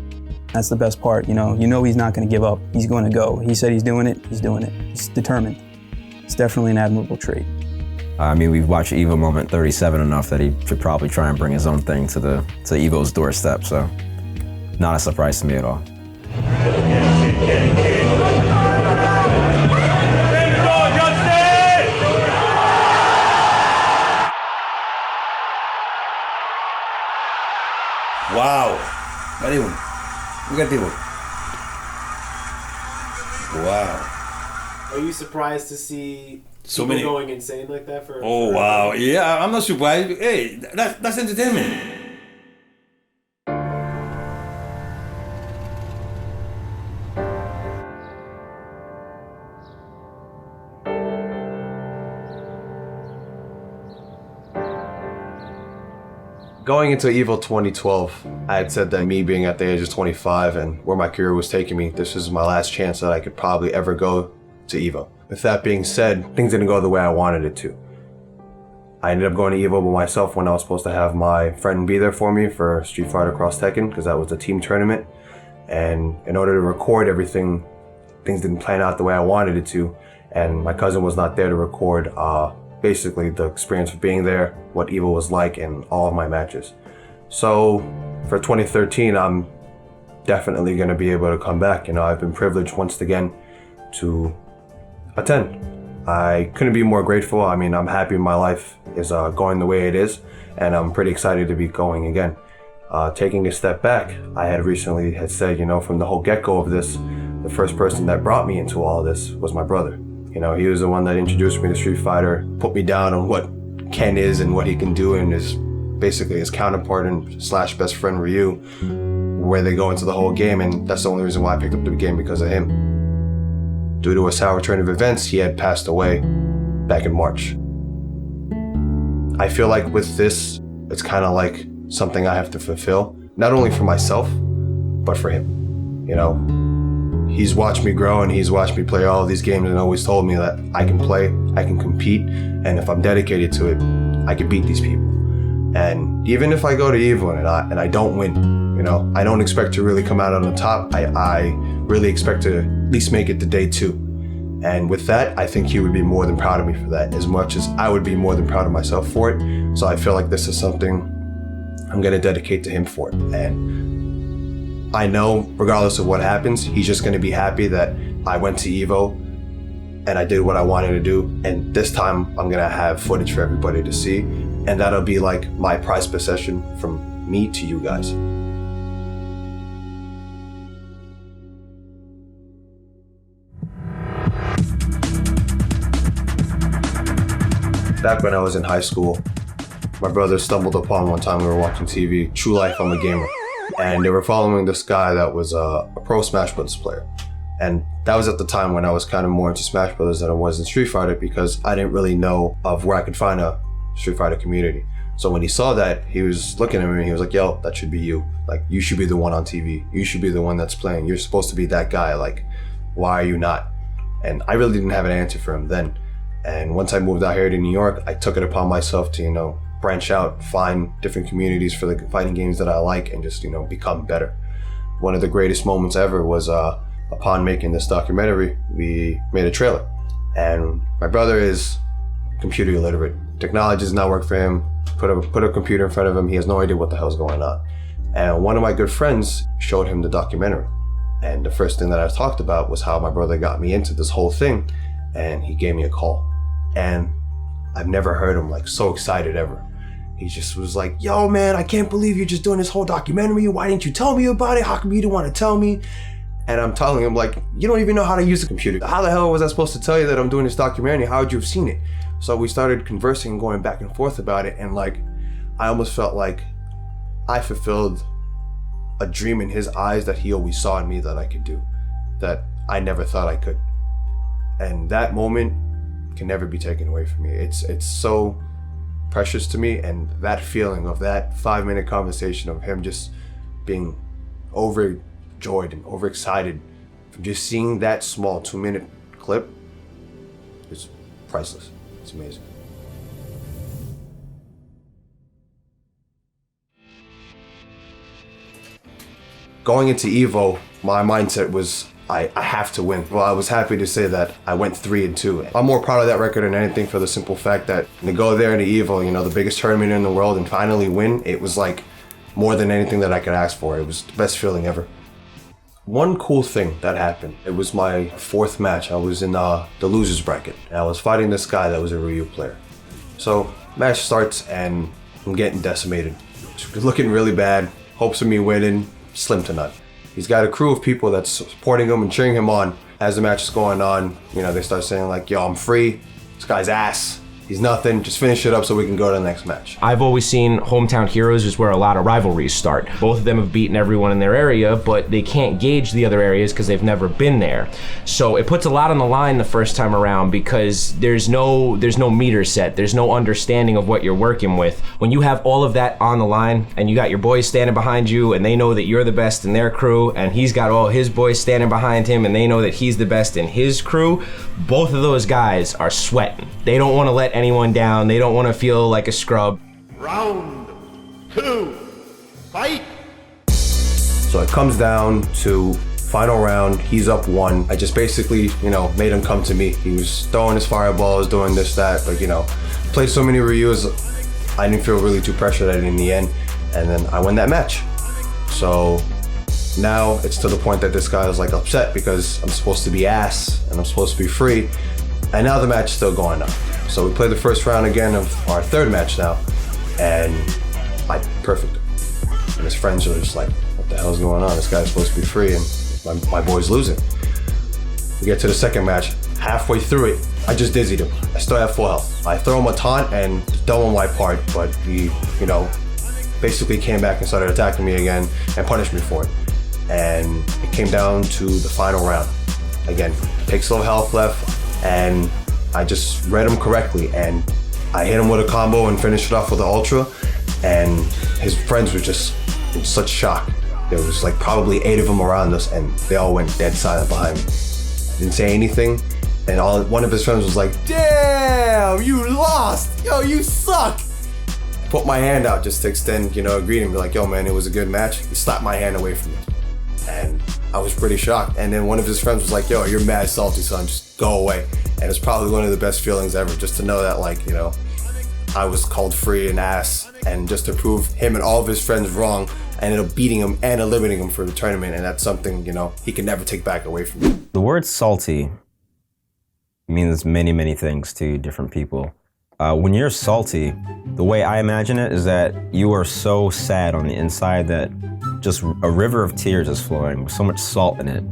That's the best part, you know he's not going to give up. He's going to go. He said he's doing it. He's doing it. He's determined. It's definitely an admirable trait. I mean, we've watched EVO Moment 37 enough that he should probably try and bring his own thing to EVO's doorstep, so not a surprise to me at all. Wow. Anyone? Look at people. Wow. Are you surprised to see so people many going insane like that for? Oh wow! Yeah, I'm not surprised. Hey, that's entertainment. Going into EVO 2012, I had said that me being at the age of 25 and where my career was taking me, this was my last chance that I could probably ever go to EVO. With that being said, things didn't go the way I wanted it to. I ended up going to EVO by myself when I was supposed to have my friend be there for me for Street Fighter Cross Tekken, because that was the team tournament. And in order to record everything, things didn't plan out the way I wanted it to. and my cousin was not there to record basically the experience of being there, what EVO was like in all of my matches. So for 2013, I'm definitely going to be able to come back. You know, I've been privileged once again to attend. I couldn't be more grateful. I mean, I'm happy my life is going the way it is, and I'm pretty excited to be going again. Taking a step back, I had recently said, you know, from the whole get-go of this, the first person that brought me into all this was my brother. You know, he was the one that introduced me to Street Fighter, put me down on what Ken is and what he can do, and is basically his counterpart and slash best friend Ryu, where they go into the whole game, and that's the only reason why I picked up the game, because of him. Due to a sour turn of events, he had passed away back in March. I feel like with this, it's kind of like something I have to fulfill, not only for myself, but for him. You know, he's watched me grow and he's watched me play all of these games and always told me that I can play, I can compete, and if I'm dedicated to it, I can beat these people. And even if I go to EVO and I don't win, you know, I don't expect to really come out on the top. I really expect to at least make it to day 2. And with that, I think he would be more than proud of me for that, as much as I would be more than proud of myself for it. So I feel like this is something I'm going to dedicate to him for it. And I know, regardless of what happens, he's just going to be happy that I went to EVO and I did what I wanted to do. And this time I'm going to have footage for everybody to see. And that'll be like my prized possession from me to you guys. Back when I was in high school, my brother stumbled upon one time we were watching TV, True Life, I'm a Gamer. And they were following this guy that was a pro Smash Brothers player. And that was at the time when I was kind of more into Smash Brothers than I was in Street Fighter, because I didn't really know of where I could find a Street Fighter community. So when he saw that, he was looking at me and he was like, yo, that should be you. Like, you should be the one on TV. You should be the one that's playing. You're supposed to be that guy. Like, why are you not? And I really didn't have an answer for him then. And once I moved out here to New York, I took it upon myself to, you know, branch out, find different communities for the fighting games that I like, and just, you know, become better. One of the greatest moments ever was upon making this documentary, we made a trailer. And my brother is computer illiterate. Technology does not work for him. Put a computer in front of him, he has no idea what the hell's going on. And one of my good friends showed him the documentary. And the first thing that I talked about was how my brother got me into this whole thing, and he gave me a call. And I've never heard him like so excited ever. He just was like, yo man, I can't believe you're just doing this whole documentary. Why didn't you tell me about it? How come you didn't want to tell me? And I'm telling him, like, you don't even know how to use a computer. How the hell was I supposed to tell you that I'm doing this documentary? How would you have seen it? So we started conversing and going back and forth about it. And like, I almost felt like I fulfilled a dream in his eyes that he always saw in me that I could do, that I never thought I could. And that moment can never be taken away from me. It's so precious to me, and that feeling of that 5-minute conversation of him just being overjoyed and overexcited from just seeing that small 2-minute clip is priceless. It's amazing. Going into EVO, my mindset was I have to win. Well, I was happy to say that I went 3-2. I'm more proud of that record than anything, for the simple fact that to go there into EVO, you know, the biggest tournament in the world, and finally win, it was like more than anything that I could ask for. It was the best feeling ever. One cool thing that happened, it was my 4th match. I was in the losers bracket, and I was fighting this guy that was a Ryu player. So match starts and I'm getting decimated. It's looking really bad. Hopes of me winning, slim to none. He's got a crew of people that's supporting him and cheering him on. As the match is going on, you know, they start saying like, yo, I'm free. This guy's ass. He's nothing. Just finish it up so we can go to the next match. I've always seen hometown heroes is where a lot of rivalries start. Both of them have beaten everyone in their area, but they can't gauge the other areas because they've never been there. So it puts a lot on the line the first time around, because there's no meter set. There's no understanding of what you're working with. When you have all of that on the line and you got your boys standing behind you and they know that you're the best in their crew, and he's got all his boys standing behind him and they know that he's the best in his crew, both of those guys are sweating. They don't want to let anyone down. They don't want to feel like a scrub. Round 2, fight! So it comes down to Final round, he's up 1. I just basically, made him come to me. He was throwing his fireballs, doing this, that, but played so many Ryus, I didn't feel really too pressured at it in the end, and then I won that match. So now it's to the point that this guy is like upset because I'm supposed to be ass and I'm supposed to be free, and now the match is still going on. So we played the first round again of our third match now, and I perfected. And his friends are just like, what the hell's going on? This guy's supposed to be free and my boy's losing. We get to the second match. Halfway through it, I just dizzied him. I still have full health. I throw him a taunt and don't on my part, but he, basically came back and started attacking me again and punished me for it. And it came down to the final round. Again, takes a little health left, and I just read him correctly, and I hit him with a combo and finished it off with an ultra, and his friends were just in such shock. There was like probably 8 of them around us, and they all went dead silent behind me. Didn't say anything, and one of his friends was like, "Damn, you lost! Yo, you suck!" Put my hand out just to extend, a greeting, be like, "Yo, man, it was a good match." He slapped my hand away from me, and I was pretty shocked. And then one of his friends was like, "Yo, you're mad salty, son. Just go away." And it's probably one of the best feelings ever, just to know that, I was called free and ass, and just to prove him and all of his friends wrong, I ended up beating him and eliminating him for the tournament, and that's something, he can never take back away from me. The word salty means many, many things to different people. When you're salty, the way I imagine it is that you are so sad on the inside that just a river of tears is flowing with so much salt in it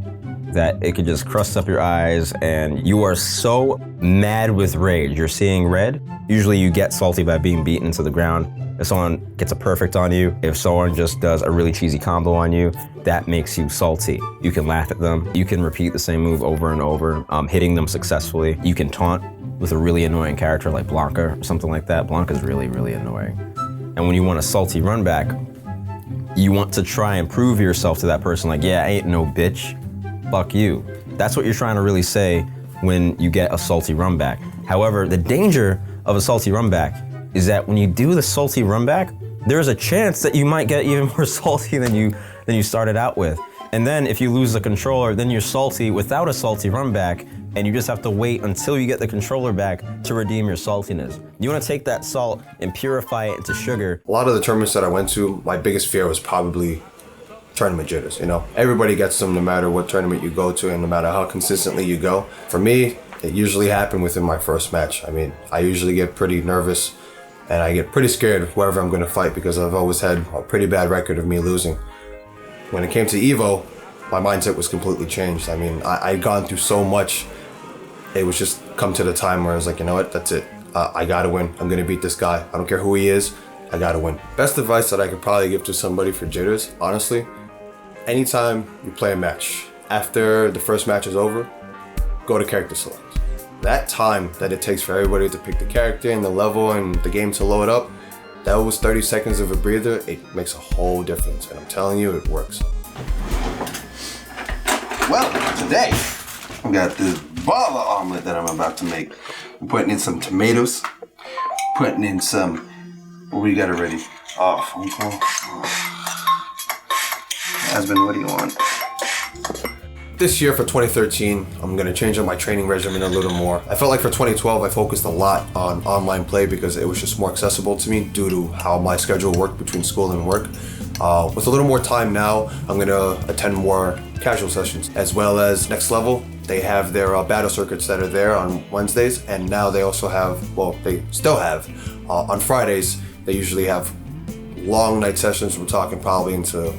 that it could just crust up your eyes, and you are so mad with rage. You're seeing red. Usually you get salty by being beaten to the ground. If someone gets a perfect on you, if someone just does a really cheesy combo on you, that makes you salty. You can laugh at them. You can repeat the same move over and over, hitting them successfully. You can taunt with a really annoying character like Blanca or something like that. Blanca's really, really annoying. And when you want a salty run back, you want to try and prove yourself to that person like, yeah, I ain't no bitch, fuck you. That's what you're trying to really say when you get a salty run back. However, the danger of a salty run back is that when you do the salty run back, there's a chance that you might get even more salty than you started out with. And then if you lose the controller, then you're salty without a salty run back, and you just have to wait until you get the controller back to redeem your saltiness. You want to take that salt and purify it into sugar. A lot of the tournaments that I went to, my biggest fear was probably tournament jitters. Everybody gets them no matter what tournament you go to and no matter how consistently you go. For me, it usually happened within my first match. I usually get pretty nervous and I get pretty scared of whoever I'm going to fight because I've always had a pretty bad record of me losing. When it came to Evo, my mindset was completely changed. I'd gone through so much. It was just come to the time where I was like, you know what, that's it. I gotta win. I'm gonna beat this guy. I don't care who he is, I gotta win. Best advice that I could probably give to somebody for jitters, honestly, anytime you play a match, after the first match is over, go to character select. That time that it takes for everybody to pick the character and the level and the game to load up, that was 30 seconds of a breather. It makes a whole difference, and I'm telling you, it works. Well, today, I got this ball of omelet that I'm about to make. I'm putting in some tomatoes, putting in some, what we got already? Oh, phone call. Husband, what do you want? This year for 2013, I'm going to change up my training regimen a little more. I felt like for 2012, I focused a lot on online play because it was just more accessible to me due to how my schedule worked between school and work. With a little more time now, I'm going to attend more casual sessions, as well as Next Level. They have their battle circuits that are there on Wednesdays, and now they also have, well, they still have, on Fridays, they usually have long night sessions. We're talking probably into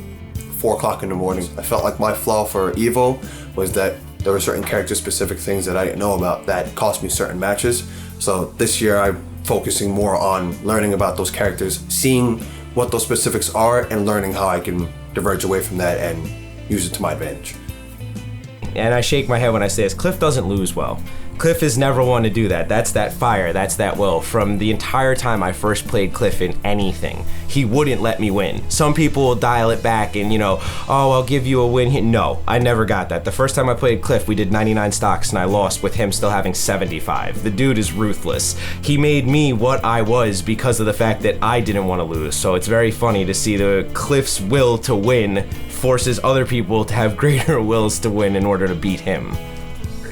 4 o'clock in the morning. I felt like my flaw for Evo was that there were certain character-specific things that I didn't know about that cost me certain matches. So this year I'm focusing more on learning about those characters, seeing what those specifics are, and learning how I can diverge away from that and use it to my advantage. And I shake my head when I say this, Cliff doesn't lose well. Cliff is never one to do that. That's that fire, that's that will. From the entire time I first played Cliff in anything, he wouldn't let me win. Some people will dial it back and, you know, oh, I'll give you a win here. No, I never got that. The first time I played Cliff, we did 99 stocks and I lost with him still having 75. The dude is ruthless. He made me what I was because of the fact that I didn't want to lose. So it's very funny to see the Cliff's will to win forces other people to have greater wills to win in order to beat him.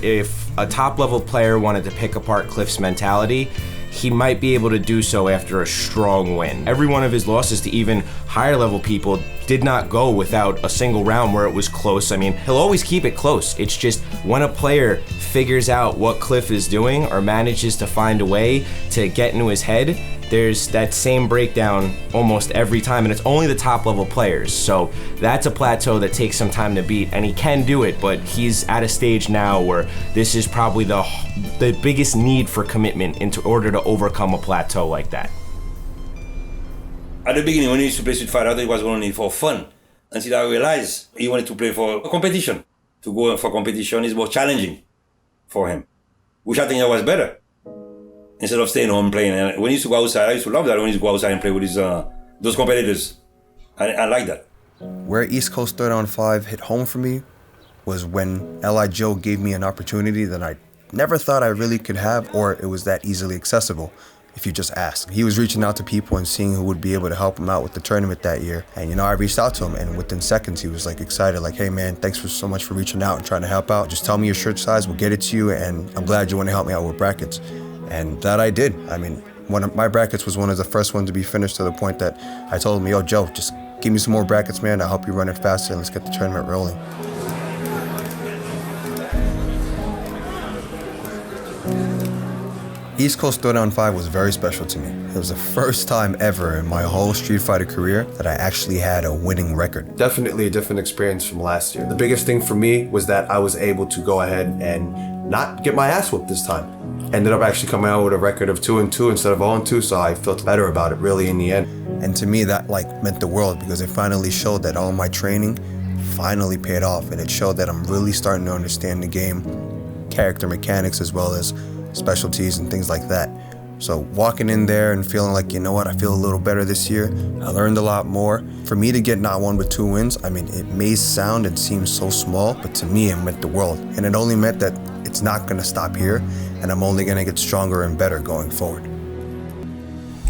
If a top level player wanted to pick apart Cliff's mentality, he might be able to do so after a strong win. Every one of his losses to even higher level people did not go without a single round where it was close. I mean, he'll always keep it close. It's just when a player figures out what Cliff is doing or manages to find a way to get into his head, there's that same breakdown almost every time, and it's only the top level players. So that's a plateau that takes some time to beat, and he can do it, but he's at a stage now where this is probably the biggest need for commitment in order to overcome a plateau like that. At the beginning, when he used to play Street Fighter, I thought it was only for fun. Until I realized he wanted to play for a competition. To go for competition is more challenging for him, which I think that was better. Instead of staying home playing. And when he used to go outside, I used to love that when he used to go outside and play with his those competitors. I like that. Where East Coast Third on 5 hit home for me was when L.I. Joe gave me an opportunity that I never thought I really could have, or it was that easily accessible if you just ask. He was reaching out to people and seeing who would be able to help him out with the tournament that year. And, you know, I reached out to him, and within seconds, he was like excited, like, hey man, thanks so much for reaching out and trying to help out. Just tell me your shirt size, we'll get it to you, and I'm glad you want to help me out with brackets. And that I did. I mean, one of my brackets was one of the first ones to be finished, to the point that I told him, yo, Joe, just give me some more brackets, man. I'll help you run it faster, and let's get the tournament rolling. East Coast Throwdown 5 was very special to me. It was the first time ever in my whole Street Fighter career that I actually had a winning record. Definitely a different experience from last year. The biggest thing for me was that I was able to go ahead and not get my ass whooped this time. Ended up actually coming out with a record of 2-2 instead of 0-2, so I felt better about it really in the end. And to me that meant the world, because it finally showed that all my training finally paid off, and it showed that I'm really starting to understand the game, character mechanics as well as specialties and things like that. So walking in there and feeling like, you know what, I feel a little better this year. I learned a lot more. For me to get not one but 2 wins, I mean, it may sound and seem so small, but to me it meant the world. And it only meant that it's not gonna stop here, and I'm only gonna get stronger and better going forward.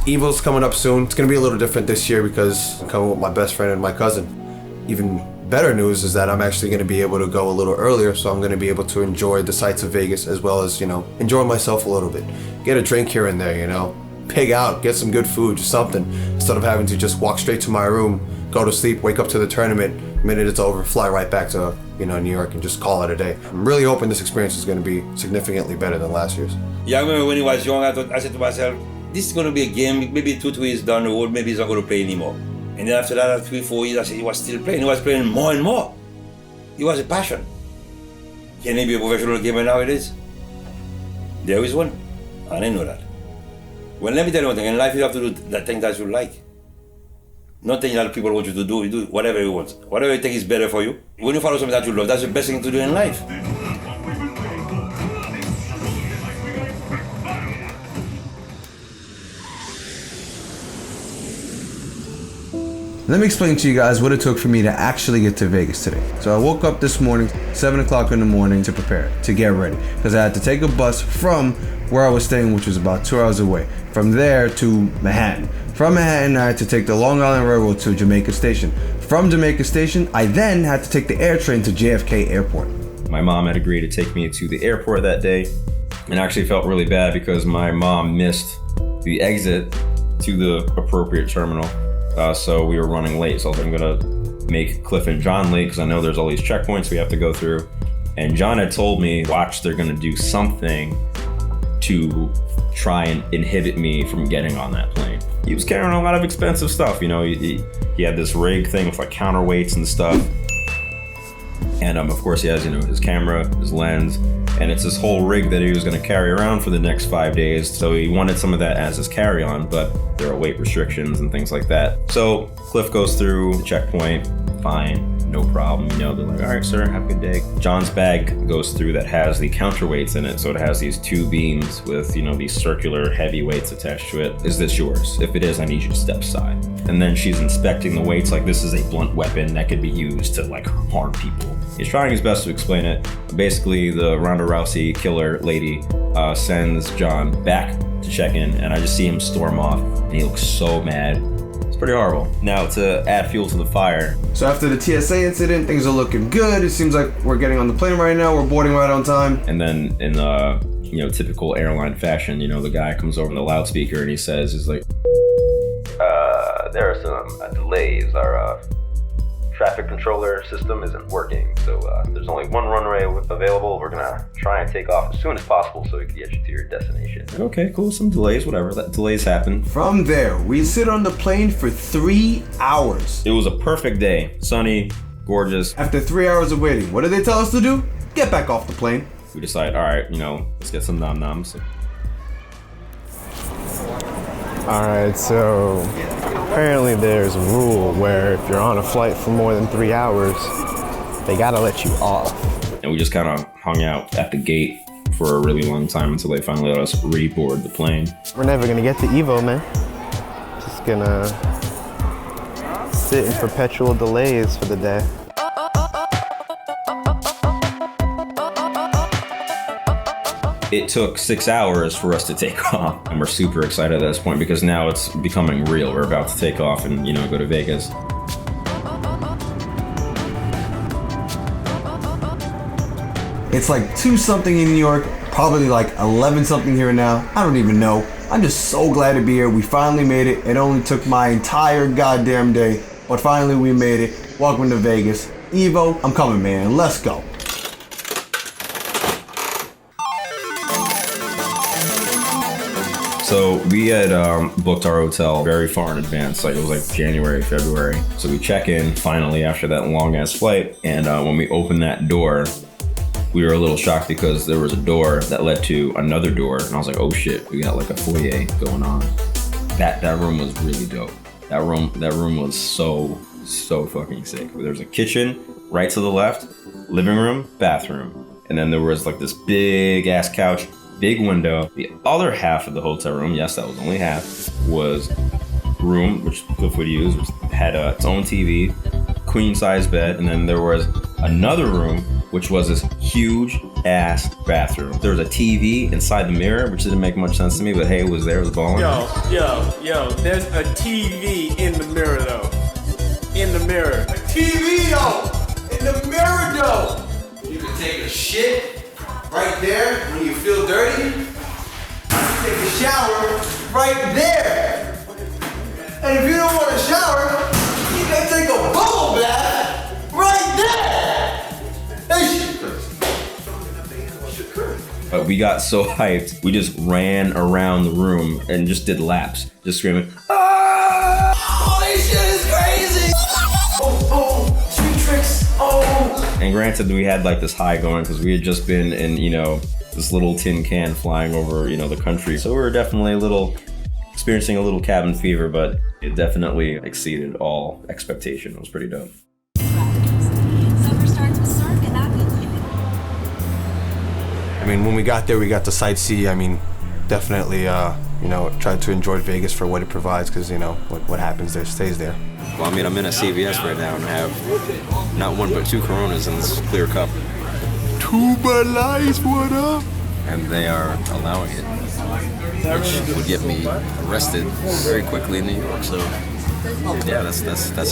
Evil's coming up soon. It's gonna be a little different this year because I'm coming with my best friend and my cousin. Even better news is that I'm actually gonna be able to go a little earlier, so I'm gonna be able to enjoy the sights of Vegas as well as, you know, enjoy myself a little bit. Get a drink here and there, you know, pig out, get some good food, just something, instead of having to just walk straight to my room, go to sleep, wake up to the tournament, the minute it's over, fly right back to, you know, New York and just call it a day. I'm really hoping this experience is going to be significantly better than last year's. Yeah, I remember when he was young, I said to myself, this is going to be a game, maybe 2 years down the road, maybe he's not going to play anymore. And then after that, 3-4 years, I said he was still playing. He was playing more and more. It was a passion. Can he be a professional gamer nowadays? There is one. I didn't know that. Well, let me tell you one thing. In life, you have to do the thing that you like. Not things that people want you to do. You do whatever you want. Whatever you think is better for you. When you follow something that you love, that's the best thing to do in life. Let me explain to you guys what it took for me to actually get to Vegas today. So I woke up this morning, 7 o'clock in the morning, to prepare, to get ready. Because I had to take a bus from where I was staying, which was about 2 hours away. From there to Manhattan. From Manhattan, I had to take the Long Island Railroad to Jamaica Station. From Jamaica Station, I then had to take the air train to JFK Airport. My mom had agreed to take me to the airport that day, and I actually felt really bad because my mom missed the exit to the appropriate terminal. So we were running late, so I was like, I'm gonna make Cliff and John late because I know there's all these checkpoints we have to go through. And John had told me, watch, they're gonna do something to try and inhibit me from getting on that plane. He was carrying a lot of expensive stuff, you know, he had this rig thing with like counterweights and stuff. And of course he has, you know, his camera, his lens, and it's this whole rig that he was gonna carry around for the next 5 days. So he wanted some of that as his carry-on, but there are weight restrictions and things like that. So Cliff goes through the checkpoint, fine. no problem. You know, they're like, all right, sir, have a good day. John's bag goes through that has the counterweights in it. So it has these 2 beams with, you know, these circular heavy weights attached to it. Is this yours? If it is, I need you to step aside. And then she's inspecting the weights like this is a blunt weapon that could be used to like harm people. He's trying his best to explain it. Basically, the Ronda Rousey killer lady sends John back to check in, and I just see him storm off, and he looks so mad. It's pretty horrible. Now, to add fuel to the fire. So after the TSA incident, things are looking good. It seems like we're getting on the plane right now. We're boarding right on time. And then in you know, typical airline fashion, you know, the guy comes over the loudspeaker and he says, he's like, there are some delays. Our traffic controller system isn't working, so there's only 1 runway available. We're gonna try and take off as soon as possible so we can get you to your destination. Okay, cool, some delays, whatever, that delays happen. From there, we sit on the plane for 3 hours. It was a perfect day, sunny, gorgeous. After 3 hours of waiting, what did they tell us to do? Get back off the plane. We decide, all right, you know, let's get some nom-noms. Alright, so apparently there's a rule where if you're on a flight for more than 3 hours, they gotta let you off. And we just kind of hung out at the gate for a really long time until they finally let us reboard the plane. We're never gonna get to Evo, man. Just gonna sit in perpetual delays for the day. It took 6 hours for us to take off, and we're super excited at this point because now it's becoming real. We're about to take off and, you know, go to Vegas. It's like 2 something in New York, probably like 11 something here now. I don't even know. I'm just so glad to be here. We finally made it. It only took my entire goddamn day, but finally we made it. Welcome to Vegas. Evo, I'm coming, man. Let's go. So we had booked our hotel very far in advance, like it was like January, February. So we check in finally after that long ass flight, and when we opened that door, we were a little shocked because there was a door that led to another door, and I was like, oh shit, we got like a foyer going on. That room was really dope. That room was so fucking sick. There was a kitchen right to the left, living room, bathroom, and then there was like this big ass couch. Big window. The other half of the hotel room, yes, that was only half, was room, which Cliff would use, which had its own TV, queen size bed, and then there was another room, which was this huge ass bathroom. There was a TV inside the mirror, which didn't make much sense to me, but hey, it was there, it was balling. Yo, there's a TV in the mirror though. In the mirror. A TV though! In the mirror though! You can take a shit right there when you feel dirty. You take a shower right there. And if you don't want to shower, you can take a bubble bath right there. But we got so hyped, we just ran around the room and just did laps, just screaming, ah! Oh, this shit is crazy. Oh, street tricks. Oh. And granted, we had like this high going because we had just been in, you know, this little tin can flying over, you know, the country. So we were definitely experiencing a little cabin fever, but it definitely exceeded all expectation. It was pretty dope. I mean, when we got there, we got to sightsee. I mean, definitely, you know, tried to enjoy Vegas for what it provides because, you know, what happens there stays there. Well, I mean, I'm in a CVS right now and have not 1 but 2 Coronas in this clear cup. 2 Bud Lights, what up? And they are allowing it, which would get me arrested very quickly in New York. So, yeah, that's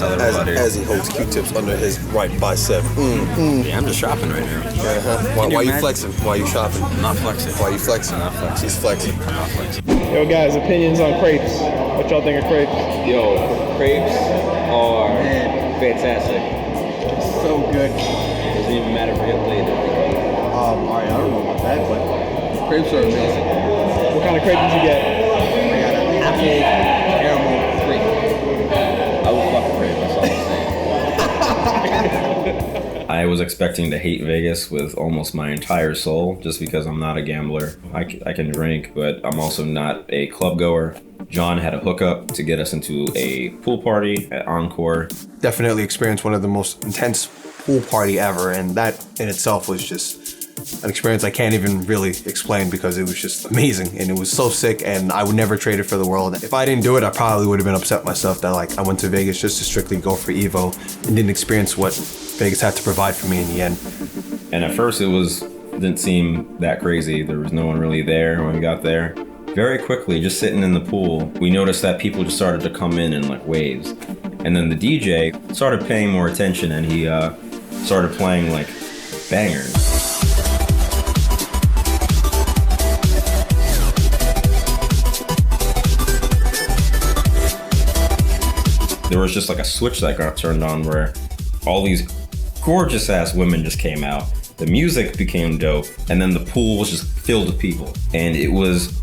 how they're about here. As he holds Q-tips under his right bicep. Yeah, I'm just shopping right now. Why you flexing? Why you shopping? I'm not flexing. Why you flexing? I'm not flexing. He's flexing. I'm not flexing. Yo, guys, opinions on crepes. What y'all think of crepes? Yo, crepes are fantastic. So good. Doesn't even matter if we get late. Alright, I don't know about that, but crepes are amazing. What kind of crepe did you get? I got an apple caramel crepe. I will fuck a crepe, that's all I'm saying. I was expecting to hate Vegas with almost my entire soul just because I'm not a gambler. I can drink, but I'm also not a club goer. John had a hookup to get us into a pool party at Encore. Definitely experienced one of the most intense pool party ever, and that in itself was just an experience I can't even really explain because it was just amazing and it was so sick, and I would never trade it for the world. If I didn't do it, I probably would have been upset myself that like I went to Vegas just to strictly go for Evo and didn't experience what Vegas had to provide for me in the end. And at first didn't seem that crazy. There was no one really there when we got there. Very quickly, just sitting in the pool, we noticed that people just started to come in like waves. And then the DJ started paying more attention and he started playing like bangers. There was just like a switch that got turned on where all these gorgeous ass women just came out. The music became dope, and then the pool was just filled with people. And it was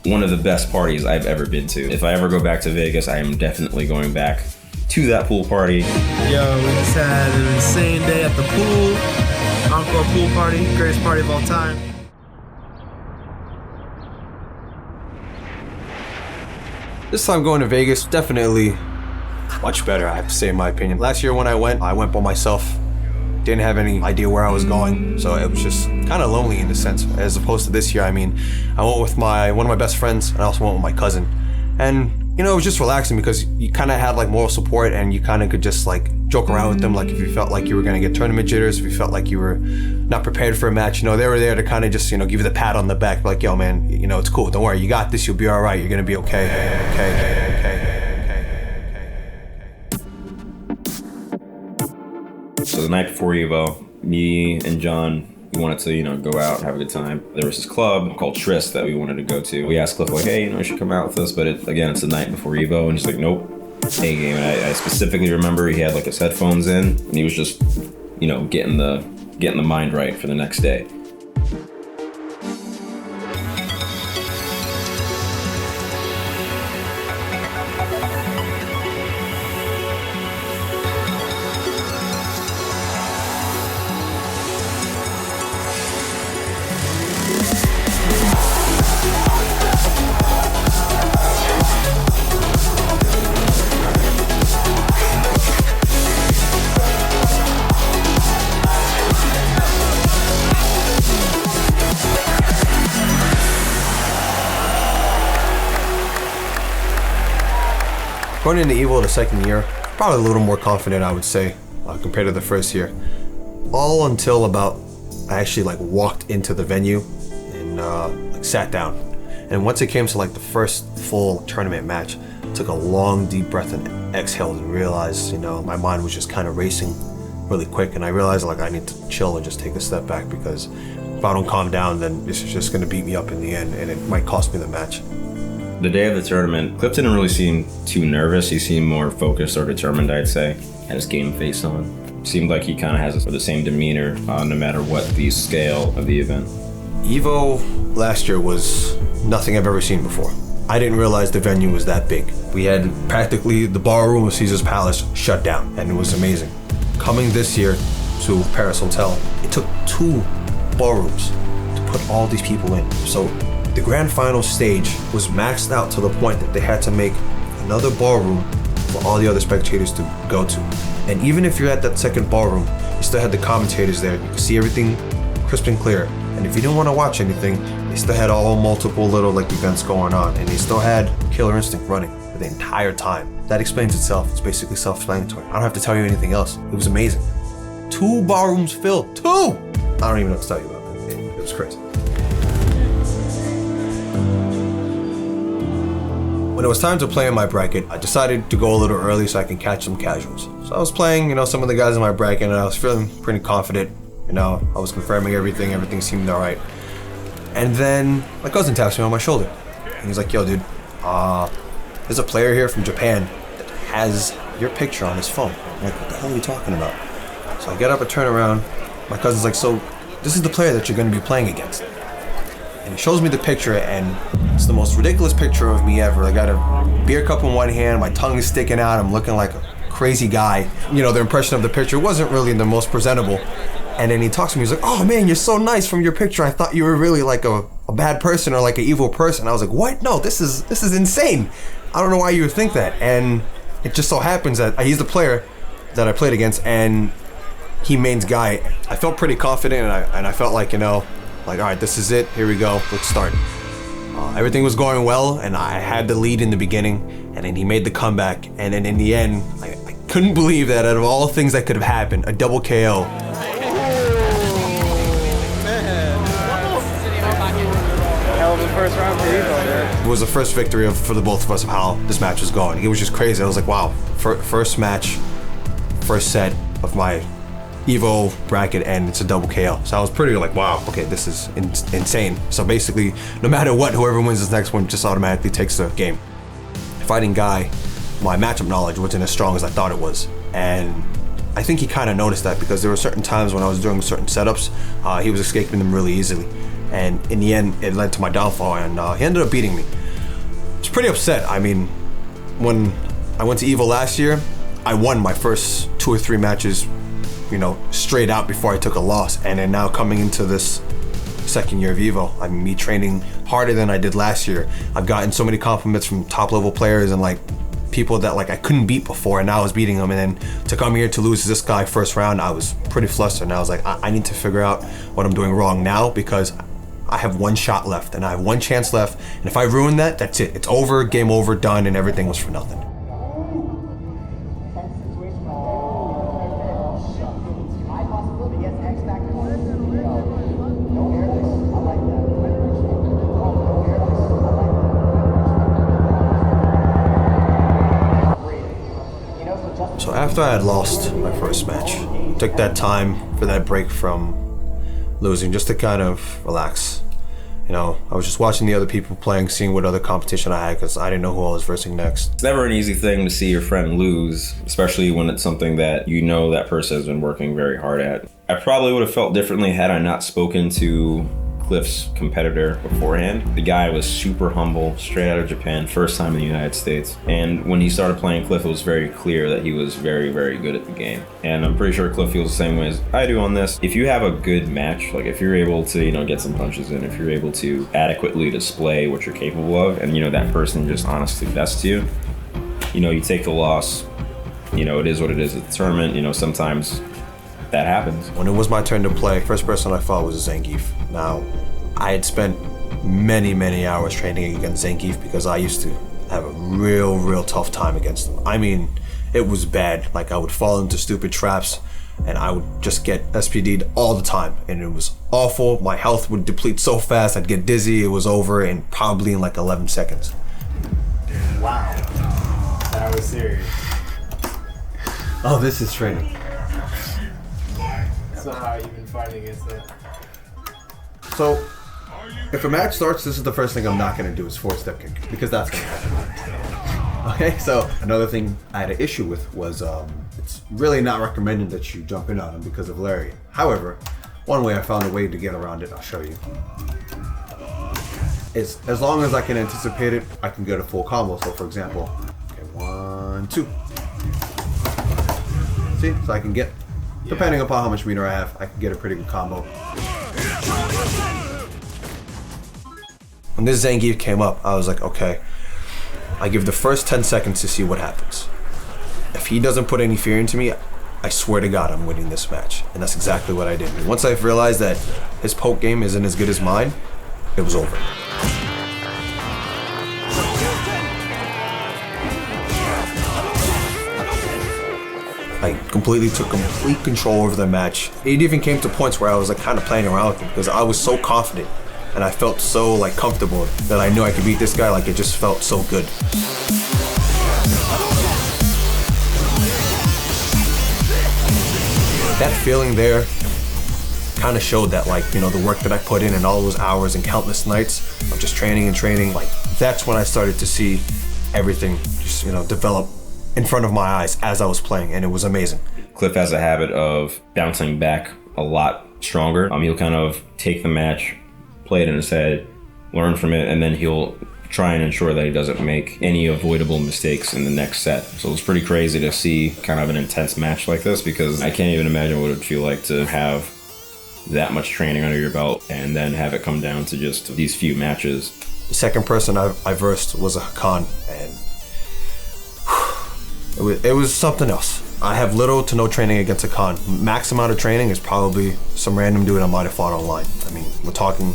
one of the best parties I've ever been to. If I ever go back to Vegas, I am definitely going back to that pool party. Yo, we just had an insane day at the pool. Encore pool party, greatest party of all time. This time going to Vegas, definitely much better, I have to say, in my opinion. Last year when I went by myself. Didn't have any idea where I was going, so it was just kind of lonely in a sense, as opposed to this year. I mean, I went with one of my best friends, and I also went with my cousin. And, you know, it was just relaxing because you kind of had like moral support and you kind of could just like joke around with them. Like if you felt like you were going to get tournament jitters, if you felt like you were not prepared for a match, you know, they were there to kind of just, you know, give you the pat on the back. Like, yo, man, you know, it's cool. Don't worry. You got this. You'll be all right. You're going to be okay. Okay. So the night before Evo, me and John, we wanted to, you know, go out, have a good time. There was this club called Tryst that we wanted to go to. We asked Cliff, like, hey, you know, you should come out with us, but it's the night before Evo, and he's like, nope, A game. And I specifically remember he had like his headphones in, and he was just, you know, getting the mind right for the next day. Going into Evo the second year, probably a little more confident, I would say, compared to the first year. All until about I actually like walked into the venue and like sat down. And once it came to like the first full tournament match, I took a long deep breath and exhaled and realized, you know, my mind was just kind of racing really quick, and I realized like I need to chill and just take a step back, because if I don't calm down, then this is just gonna beat me up in the end and it might cost me the match. The day of the tournament, Cliff didn't really seem too nervous. He seemed more focused or determined, I'd say. Had his game face on. Seemed like he kind of has the same demeanor no matter what the scale of the event. Evo last year was nothing I've ever seen before. I didn't realize the venue was that big. We had practically the ballroom of Caesar's Palace shut down, and it was amazing. Coming this year to Paris Hotel, it took 2 ballrooms to put all these people in. So the grand final stage was maxed out to the point that they had to make another ballroom for all the other spectators to go to. And even if you're at that second ballroom, you still had the commentators there. You could see everything crisp and clear. And if you didn't want to watch anything, they still had all multiple little like events going on, and they still had Killer Instinct running for the entire time. That explains itself. It's basically self-explanatory. I don't have to tell you anything else. It was amazing. 2 ballrooms filled. 2! I don't even know what to tell you about it. It was crazy. When it was time to play in my bracket, I decided to go a little early so I can catch some casuals. So I was playing, you know, some of the guys in my bracket, and I was feeling pretty confident. You know, I was confirming everything seemed all right. And then my cousin taps me on my shoulder. And he's like, yo, dude, there's a player here from Japan that has your picture on his phone. I'm like, what the hell are you talking about? So I get up and turn around. My cousin's like, so this is the player that you're going to be playing against. And he shows me the picture, and it's the most ridiculous picture of me ever. I got a beer cup in one hand, my tongue is sticking out, I'm looking like a crazy guy. You know, the impression of the picture wasn't really the most presentable. And then he talks to me, he's like, oh man, you're so nice from your picture. I thought you were really like a a bad person or like an evil person. I was like, what? No, this is insane. I don't know why you would think that. And it just so happens that he's the player that I played against, and he mains guy. I felt pretty confident, and I felt like, you know, like, all right, this is it. Here we go. Let's start. Everything was going well, and I had the lead in the beginning, and then he made the comeback, and then in the end, I couldn't believe that out of all things that could have happened, a double KO. Hell of a first round for Evo. It was the first victory for the both of us of how this match was going. It was just crazy. I was like, wow, first match, first set of my Evo bracket, and it's a double KO. So I was pretty like, wow, okay, this is insane. So basically, no matter what, whoever wins this next one just automatically takes the game. Fighting guy, my matchup knowledge wasn't as strong as I thought it was. And I think he kind of noticed that, because there were certain times when I was doing certain setups, he was escaping them really easily. And in the end, it led to my downfall, and he ended up beating me. I was pretty upset. I mean, when I went to Evo last year, I won my first 2 or 3 matches, you know, straight out before I took a loss. And then now coming into this second year of Evo, I mean, me training harder than I did last year. I've gotten so many compliments from top level players and like people that like I couldn't beat before, and now I was beating them. And then to come here to lose this guy first round, I was pretty flustered. And I was like, I need to figure out what I'm doing wrong now, because I have 1 shot left and I have 1 chance left. And if I ruin that, that's it. It's over, game over, done, and everything was for nothing. So after I had lost my first match, I took that time for that break from losing just to kind of relax. You know, I was just watching the other people playing, seeing what other competition I had, because I didn't know who I was versing next. It's never an easy thing to see your friend lose, especially when it's something that you know that person has been working very hard at. I probably would have felt differently had I not spoken to Cliff's competitor beforehand. The guy was super humble, straight out of Japan, first time in the United States. And when he started playing Cliff, it was very clear that he was very, very good at the game. And I'm pretty sure Cliff feels the same way as I do on this. If you have a good match, like if you're able to, you know, get some punches in, if you're able to adequately display what you're capable of, and you know, that person just honestly bests you, you know, you take the loss. You know, it is what it is at the tournament. You know, sometimes that happens. When it was my turn to play, first person I fought was Zangief. Now, I had spent many hours training against Zangief, because I used to have a real tough time against him. I mean, it was bad. Like, I would fall into stupid traps and I would just get SPD'd all the time, and it was awful. My health would deplete so fast, I'd get dizzy. It was over in probably in like 11 seconds. Wow. That was serious. Oh, this is training. That's not how you've been fighting against that. So, if a match starts, this is the first thing I'm not going to do is forward step kick, because that's going to happen. Okay, so another thing I had an issue with was it's really not recommended that you jump in on him because of lariat. However, one way I found a way to get around it, I'll show you. Is as long as I can anticipate it, I can get a full combo. So for example, okay, 1, 2. See, so I can get, depending upon how much meter I have, I can get a pretty good combo. When this Zangief came up, I was like, okay, I give the first 10 seconds to see what happens. If he doesn't put any fear into me, I swear to God, I'm winning this match. And that's exactly what I did. And once I realized that his poke game isn't as good as mine, it was over. I completely took complete control over the match. It even came to points where I was like kind of playing around with him, because I was so confident and I felt so like comfortable that I knew I could beat this guy. Like, it just felt so good. That feeling there kind of showed that, like, you know, the work that I put in and all those hours and countless nights of just training and training, like, that's when I started to see everything just, you know, develop in front of my eyes as I was playing, and it was amazing. Cliff has a habit of bouncing back a lot stronger. He'll kind of take the match, play it in his head, learn from it, and then he'll try and ensure that he doesn't make any avoidable mistakes in the next set. So it's pretty crazy to see kind of an intense match like this, because I can't even imagine what it would feel like to have that much training under your belt and then have it come down to just these few matches. The second person I versed was a Khan, and it was something else. I have little to no training against a Khan. Max amount of training is probably some random dude I might have fought online. I mean, we're talking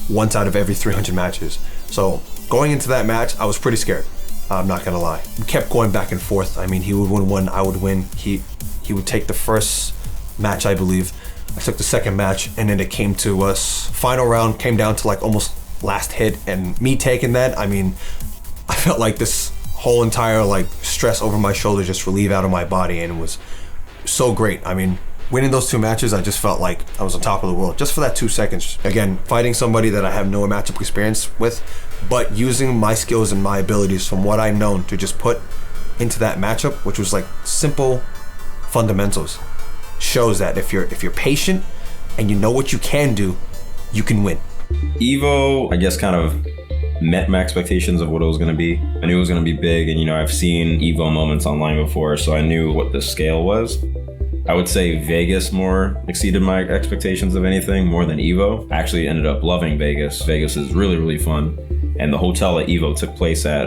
once out of every 300 matches. So going into that match, I was pretty scared. I'm not gonna lie. We kept going back and forth. I mean, he would win one, I would win. He would take the first match, I believe. I took the second match, and then it came to us. Final round came down to like almost last hit, and me taking that, I mean, I felt like this whole entire like stress over my shoulder just relieved out of my body, and it was so great. I mean, winning those two matches, I just felt like I was on top of the world just for that 2 seconds. Again, fighting somebody that I have no matchup experience with, but using my skills and my abilities from what I've known to just put into that matchup, which was like simple fundamentals, shows that if you're patient and you know what you can do, you can win. Evo, I guess, kind of met my expectations of what it was going to be. I knew it was going to be big, and I've seen Evo moments online before, so I knew what the scale was. I would say Vegas more exceeded my expectations of anything, more than Evo. I actually ended up loving Vegas. Vegas is really, really fun. And the hotel that Evo took place at,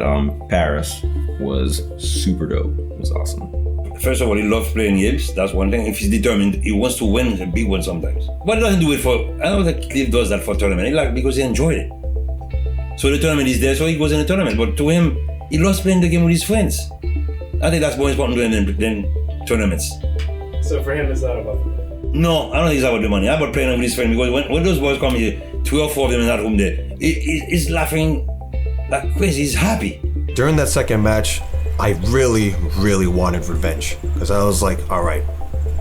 Paris, was super dope. It was awesome. First of all, he loves playing games. That's one thing. If he's determined, he wants to win a big one sometimes. But he doesn't do it for, I don't think Cliff does that for tournament. He like because he enjoyed it. So the tournament is there, so he goes in the tournament. But to him, he loves playing the game with his friends. I think that's more important to him than tournaments. So for him, it's not about the money? No, I don't think it's about the money. It's about playing with his friends. Because when those boys come here, 3 or 4 of them in that room there, he's laughing like crazy. He's happy. During that second match, I really, really wanted revenge. Because I was like, all right,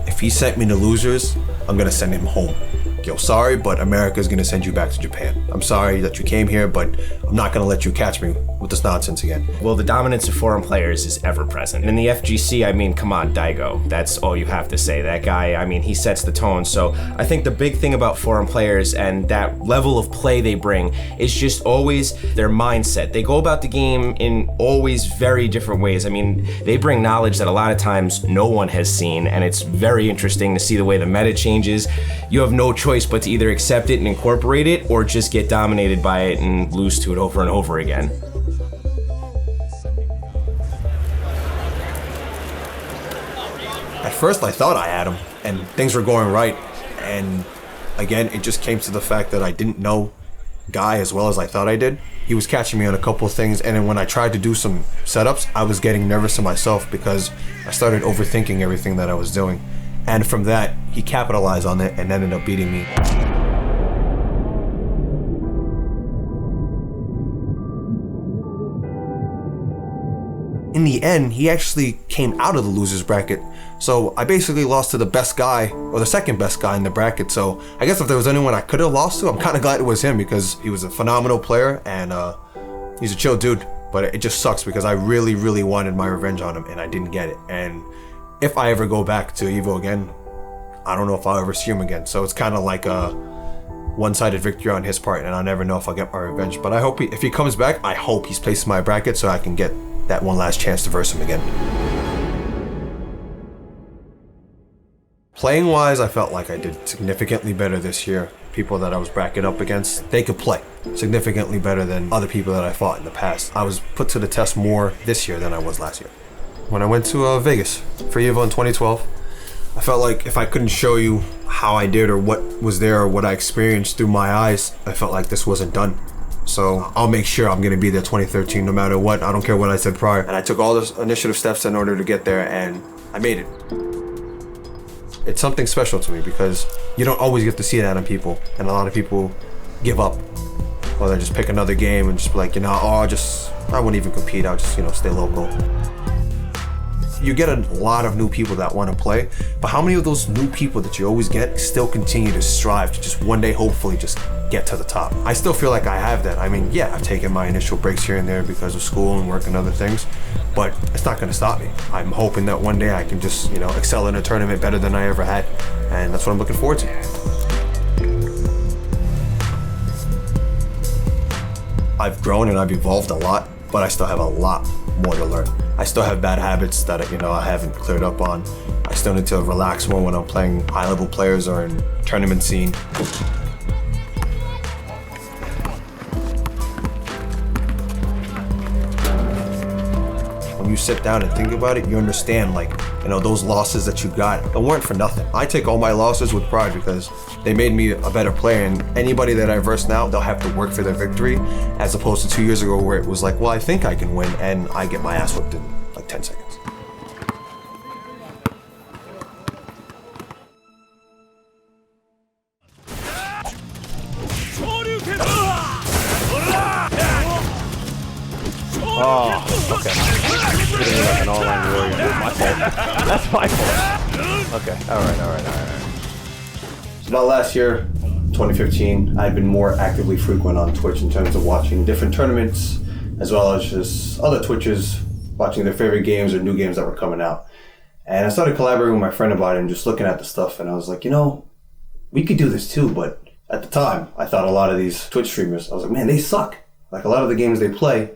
if he sent me to losers, I'm going to send him home. Yo, sorry, but America's gonna send you back to Japan. I'm sorry that you came here, but I'm not gonna let you catch me with this nonsense again. Well, the dominance of foreign players is ever present. In the FGC, I mean, come on, Daigo. That's all you have to say. That guy, I mean, he sets the tone. So I think the big thing about foreign players and that level of play they bring is just always their mindset. They go about the game in always very different ways. I mean, they bring knowledge that a lot of times no one has seen, and it's very interesting to see the way the meta changes. You have no choice but to either accept it and incorporate it, or just get dominated by it and lose to it over and over again. At first I thought I had him, and things were going right, and again, it just came to the fact that I didn't know Guy as well as I thought I did. He was catching me on a couple of things, and then when I tried to do some setups, I was getting nervous to myself because I started overthinking everything that I was doing. And from that, he capitalized on it and ended up beating me. In the end, he actually came out of the loser's bracket. So I basically lost to the best guy, or the second best guy in the bracket. So I guess if there was anyone I could have lost to, I'm kind of glad it was him, because he was a phenomenal player and he's a chill dude. But it just sucks because I really, really wanted my revenge on him and I didn't get it. And if I ever go back to Evo again, I don't know if I'll ever see him again. So it's kind of like a one-sided victory on his part, and I'll never know if I'll get my revenge. But I hope if he comes back, I hope he's placed in my bracket so I can get that one last chance to verse him again. Playing-wise, I felt like I did significantly better this year. People that I was bracketed up against, they could play significantly better than other people that I fought in the past. I was put to the test more this year than I was last year. When I went to Vegas for Evo in 2012, I felt like if I couldn't show you how I did or what was there or what I experienced through my eyes, I felt like this wasn't done. So I'll make sure I'm gonna be there 2013 no matter what. I don't care what I said prior. And I took all those initiative steps in order to get there, and I made it. It's something special to me because you don't always get to see that in people, and a lot of people give up. Or they just pick another game and just be like, I wouldn't even compete, I'll just, stay local. You get a lot of new people that want to play, but how many of those new people that you always get still continue to strive to just one day hopefully just get to the top? I still feel like I have that. I mean, yeah, I've taken my initial breaks here and there because of school and work and other things, but it's not going to stop me. I'm hoping that one day I can just, excel in a tournament better than I ever had, and that's what I'm looking forward to. I've grown and I've evolved a lot, but I still have a lot more to learn. I still have bad habits that I haven't cleared up on. I still need to relax more when I'm playing high-level players or in tournament scene. When you sit down and think about it, you understand, those losses that you got, they weren't for nothing. I take all my losses with pride because they made me a better player, and anybody that I verse now, they'll have to work for their victory, as opposed to 2 years ago where it was like, well, I think I can win, and I get my ass whipped in 10 seconds. Oh, okay. Hitting me like an all-line warrior. My fault. That's my fault. Okay, alright. So about last year, 2015, I've been more actively frequent on Twitch in terms of watching different tournaments, as well as just other Twitches, watching their favorite games or new games that were coming out. And I started collaborating with my friend about it and just looking at the stuff, and I was like, we could do this too, but at the time, I thought a lot of these Twitch streamers, I was like, man, they suck. Like, a lot of the games they play,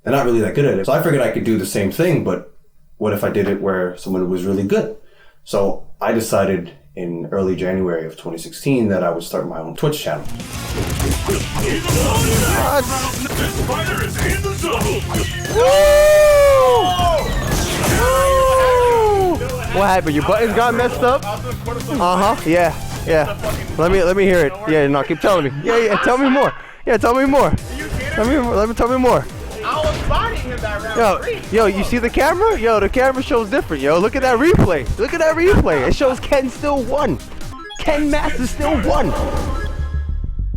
they're not really that good at it. So I figured I could do the same thing, but what if I did it where someone was really good? So I decided in early January of 2016 that I would start my own Twitch channel. What happened? Your buttons got messed up? Yeah. Let me hear it. Yeah, no, keep telling me. Yeah, tell me more. Yeah, tell me more. Tell me more. I was fighting him that round. Yo, you see the camera? Yo, the camera shows different. Yo, look at that replay. It shows Ken still won. Ken Masters still won.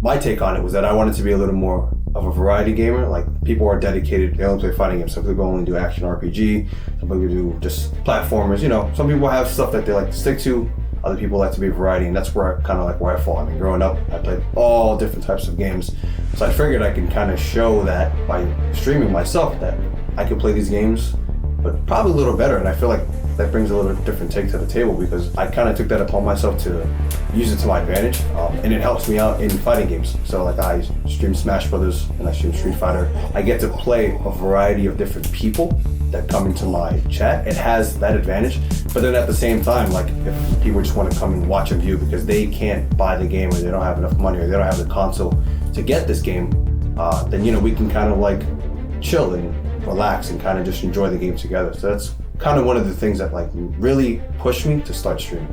My take on it was that I wanted to be a little more of a variety gamer. Like, people are dedicated, they only play fighting games. Some people only do action RPG, some people do just platformers, some people have stuff that they like to stick to, other people like to be variety, and that's where I fall. I mean, growing up, I played all different types of games, so I figured I could kind of show that by streaming myself that I could play these games, but probably a little better, and I feel like that brings a little different take to the table because I kind of took that upon myself to use it to my advantage, and it helps me out in fighting games. So like, I stream Smash Brothers and I stream Street Fighter. I get to play a variety of different people that come into my chat. It has that advantage, but then at the same time, like, if people just want to come and watch a view because they can't buy the game or they don't have enough money or they don't have the console to get this game, then we can kind of like chill and relax and kind of just enjoy the game together. So that's kind of one of the things that like really pushed me to start streaming.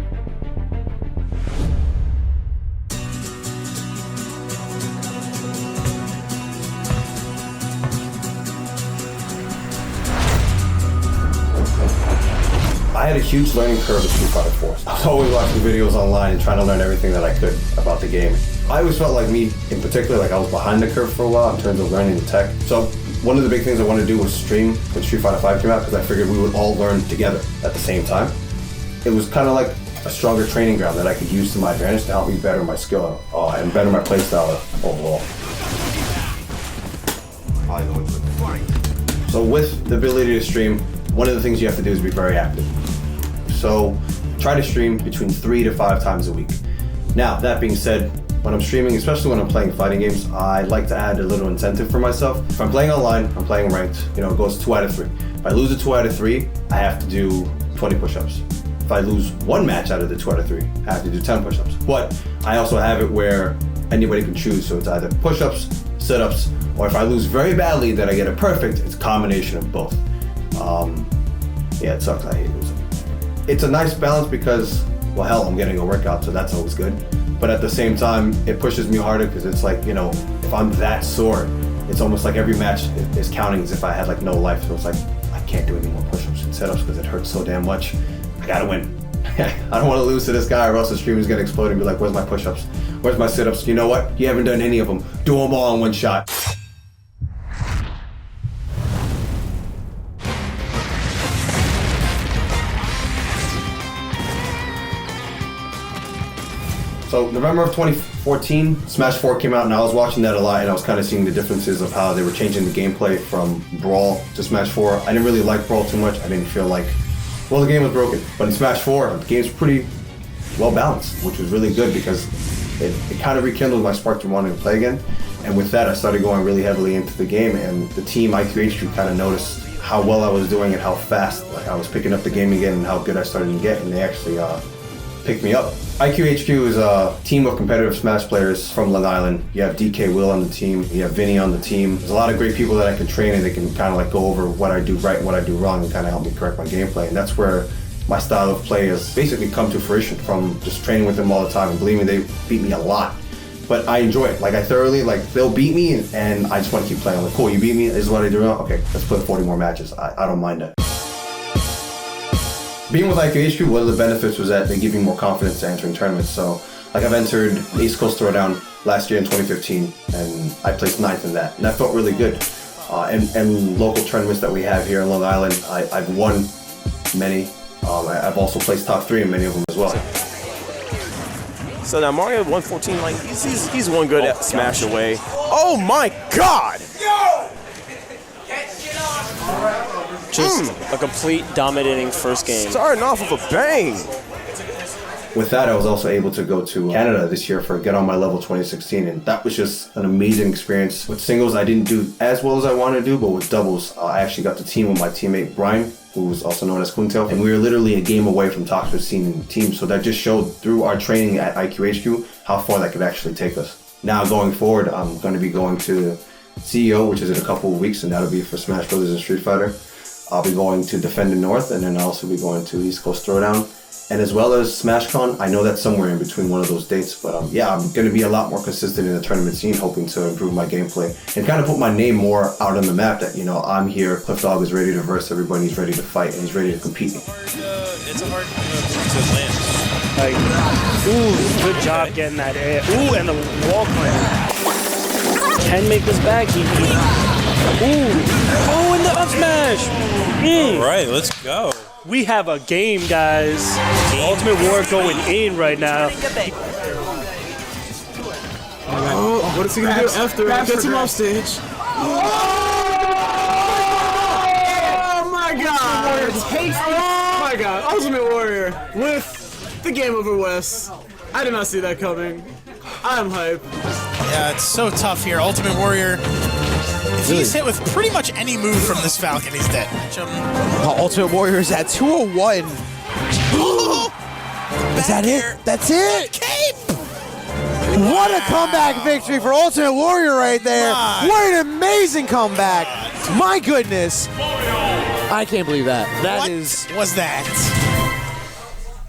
I had a huge learning curve with Street Fighter 4. I was always watching videos online and trying to learn everything that I could about the game. I always felt like me, in particular, like I was behind the curve for a while in terms of learning the tech. So one of the big things I wanted to do was stream when Street Fighter 5 came out because I figured we would all learn together at the same time. It was kind of like a stronger training ground that I could use to my advantage to help me better my skill and better my playstyle overall. So with the ability to stream, one of the things you have to do is be very active. So try to stream between 3 to 5 times a week. Now, that being said, when I'm streaming, especially when I'm playing fighting games, I like to add a little incentive for myself. If I'm playing online, I'm playing ranked, it goes 2 out of 3. If I lose a 2 out of 3, I have to do 20 push-ups. If I lose one match out of the 2 out of 3, I have to do 10 push-ups. But I also have it where anybody can choose, so it's either push-ups, sit-ups, or if I lose very badly that I get it perfect, it's a combination of both. Yeah, it sucks, I hate losing. It's a nice balance because, well, hell, I'm getting a workout, so that's always good. But at the same time, it pushes me harder because it's like, if I'm that sore, it's almost like every match is counting as if I had like no life. So it's like, I can't do any more push-ups and sit-ups because it hurts so damn much. I gotta win. I don't want to lose to this guy or else the stream is gonna explode and be like, where's my push-ups? Where's my sit-ups? You know what? You haven't done any of them. Do them all in one shot. So November of 2014, Smash 4 came out and I was watching that a lot and I was kind of seeing the differences of how they were changing the gameplay from Brawl to Smash 4. I didn't really like Brawl too much. I didn't feel like, well, the game was broken. But in Smash 4, the game's pretty well balanced, which was really good because it kind of rekindled my spark to wanting to play again. And with that, I started going really heavily into the game and the team I3H kind of noticed how well I was doing and how fast I was picking up the game again and how good I started to get, and they actually picked me up. IQHQ is a team of competitive Smash players from Long Island. You have DK Will on the team, you have Vinny on the team. There's a lot of great people that I can train and they can kind of go over what I do right and what I do wrong and kind of help me correct my gameplay. And that's where my style of play has basically come to fruition from just training with them all the time. And believe me, they beat me a lot. But I enjoy it. I thoroughly, they'll beat me and I just want to keep playing. I'm like, cool, you beat me, this is what I do wrong? Okay, let's play 40 more matches. I don't mind that. Being with IQHQ, one of the benefits was that they give you more confidence to entering tournaments. So, I've entered East Coast Throwdown last year in 2015, and I placed 9th in that. And that felt really good. And local tournaments that we have here in Long Island, I've won many. I've also placed top 3 in many of them as well. So now Mario 114, he's one good at smash away. Oh my God! Just a complete dominating first game. Starting off with a bang. With that, I was also able to go to Canada this year for Get On My Level 2016, and that was just an amazing experience. With singles, I didn't do as well as I wanted to do, but with doubles, I actually got to team with my teammate Brian, who was also known as Kuntel, and we were literally a game away from top 15 in the team, so that just showed through our training at IQHQ how far that could actually take us. Now going forward, I'm going to be going to CEO, which is in a couple of weeks, and that'll be for Smash Brothers and Street Fighter. I'll be going to Defend the North, and then I'll also be going to East Coast Throwdown. And as well as SmashCon, I know that's somewhere in between one of those dates, but yeah, I'm going to be a lot more consistent in the tournament scene, hoping to improve my gameplay and kind of put my name more out on the map that, I'm here, Cliffdogg is ready to verse everybody, he's ready to fight, and he's ready to compete. It's a hard to land. Ooh, good job getting that air. Ooh, and the wall climb. Can make this back. Ooh, and the up smash. All right, let's go. We have a game, guys. Ultimate War going in right now. Oh, what is he gonna do after? Gets him off stage. Oh my God! Oh my God! Ultimate Warrior with the Game Over West. I did not see that coming. I'm hype. Yeah, it's so tough here. Ultimate Warrior. If he's hit with pretty much any move from this Falcon, he's dead. Ultimate Warrior is at 201. Is that it? That's it! What a comeback victory for Ultimate Warrior right there. What an amazing comeback. My goodness. I can't believe that. What was that?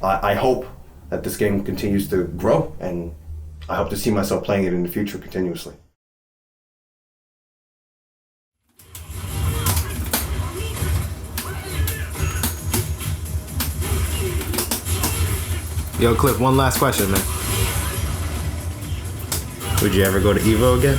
I hope that this game continues to grow, and I hope to see myself playing it in the future continuously. Yo, Cliff, one last question, man. Would you ever go to Evo again?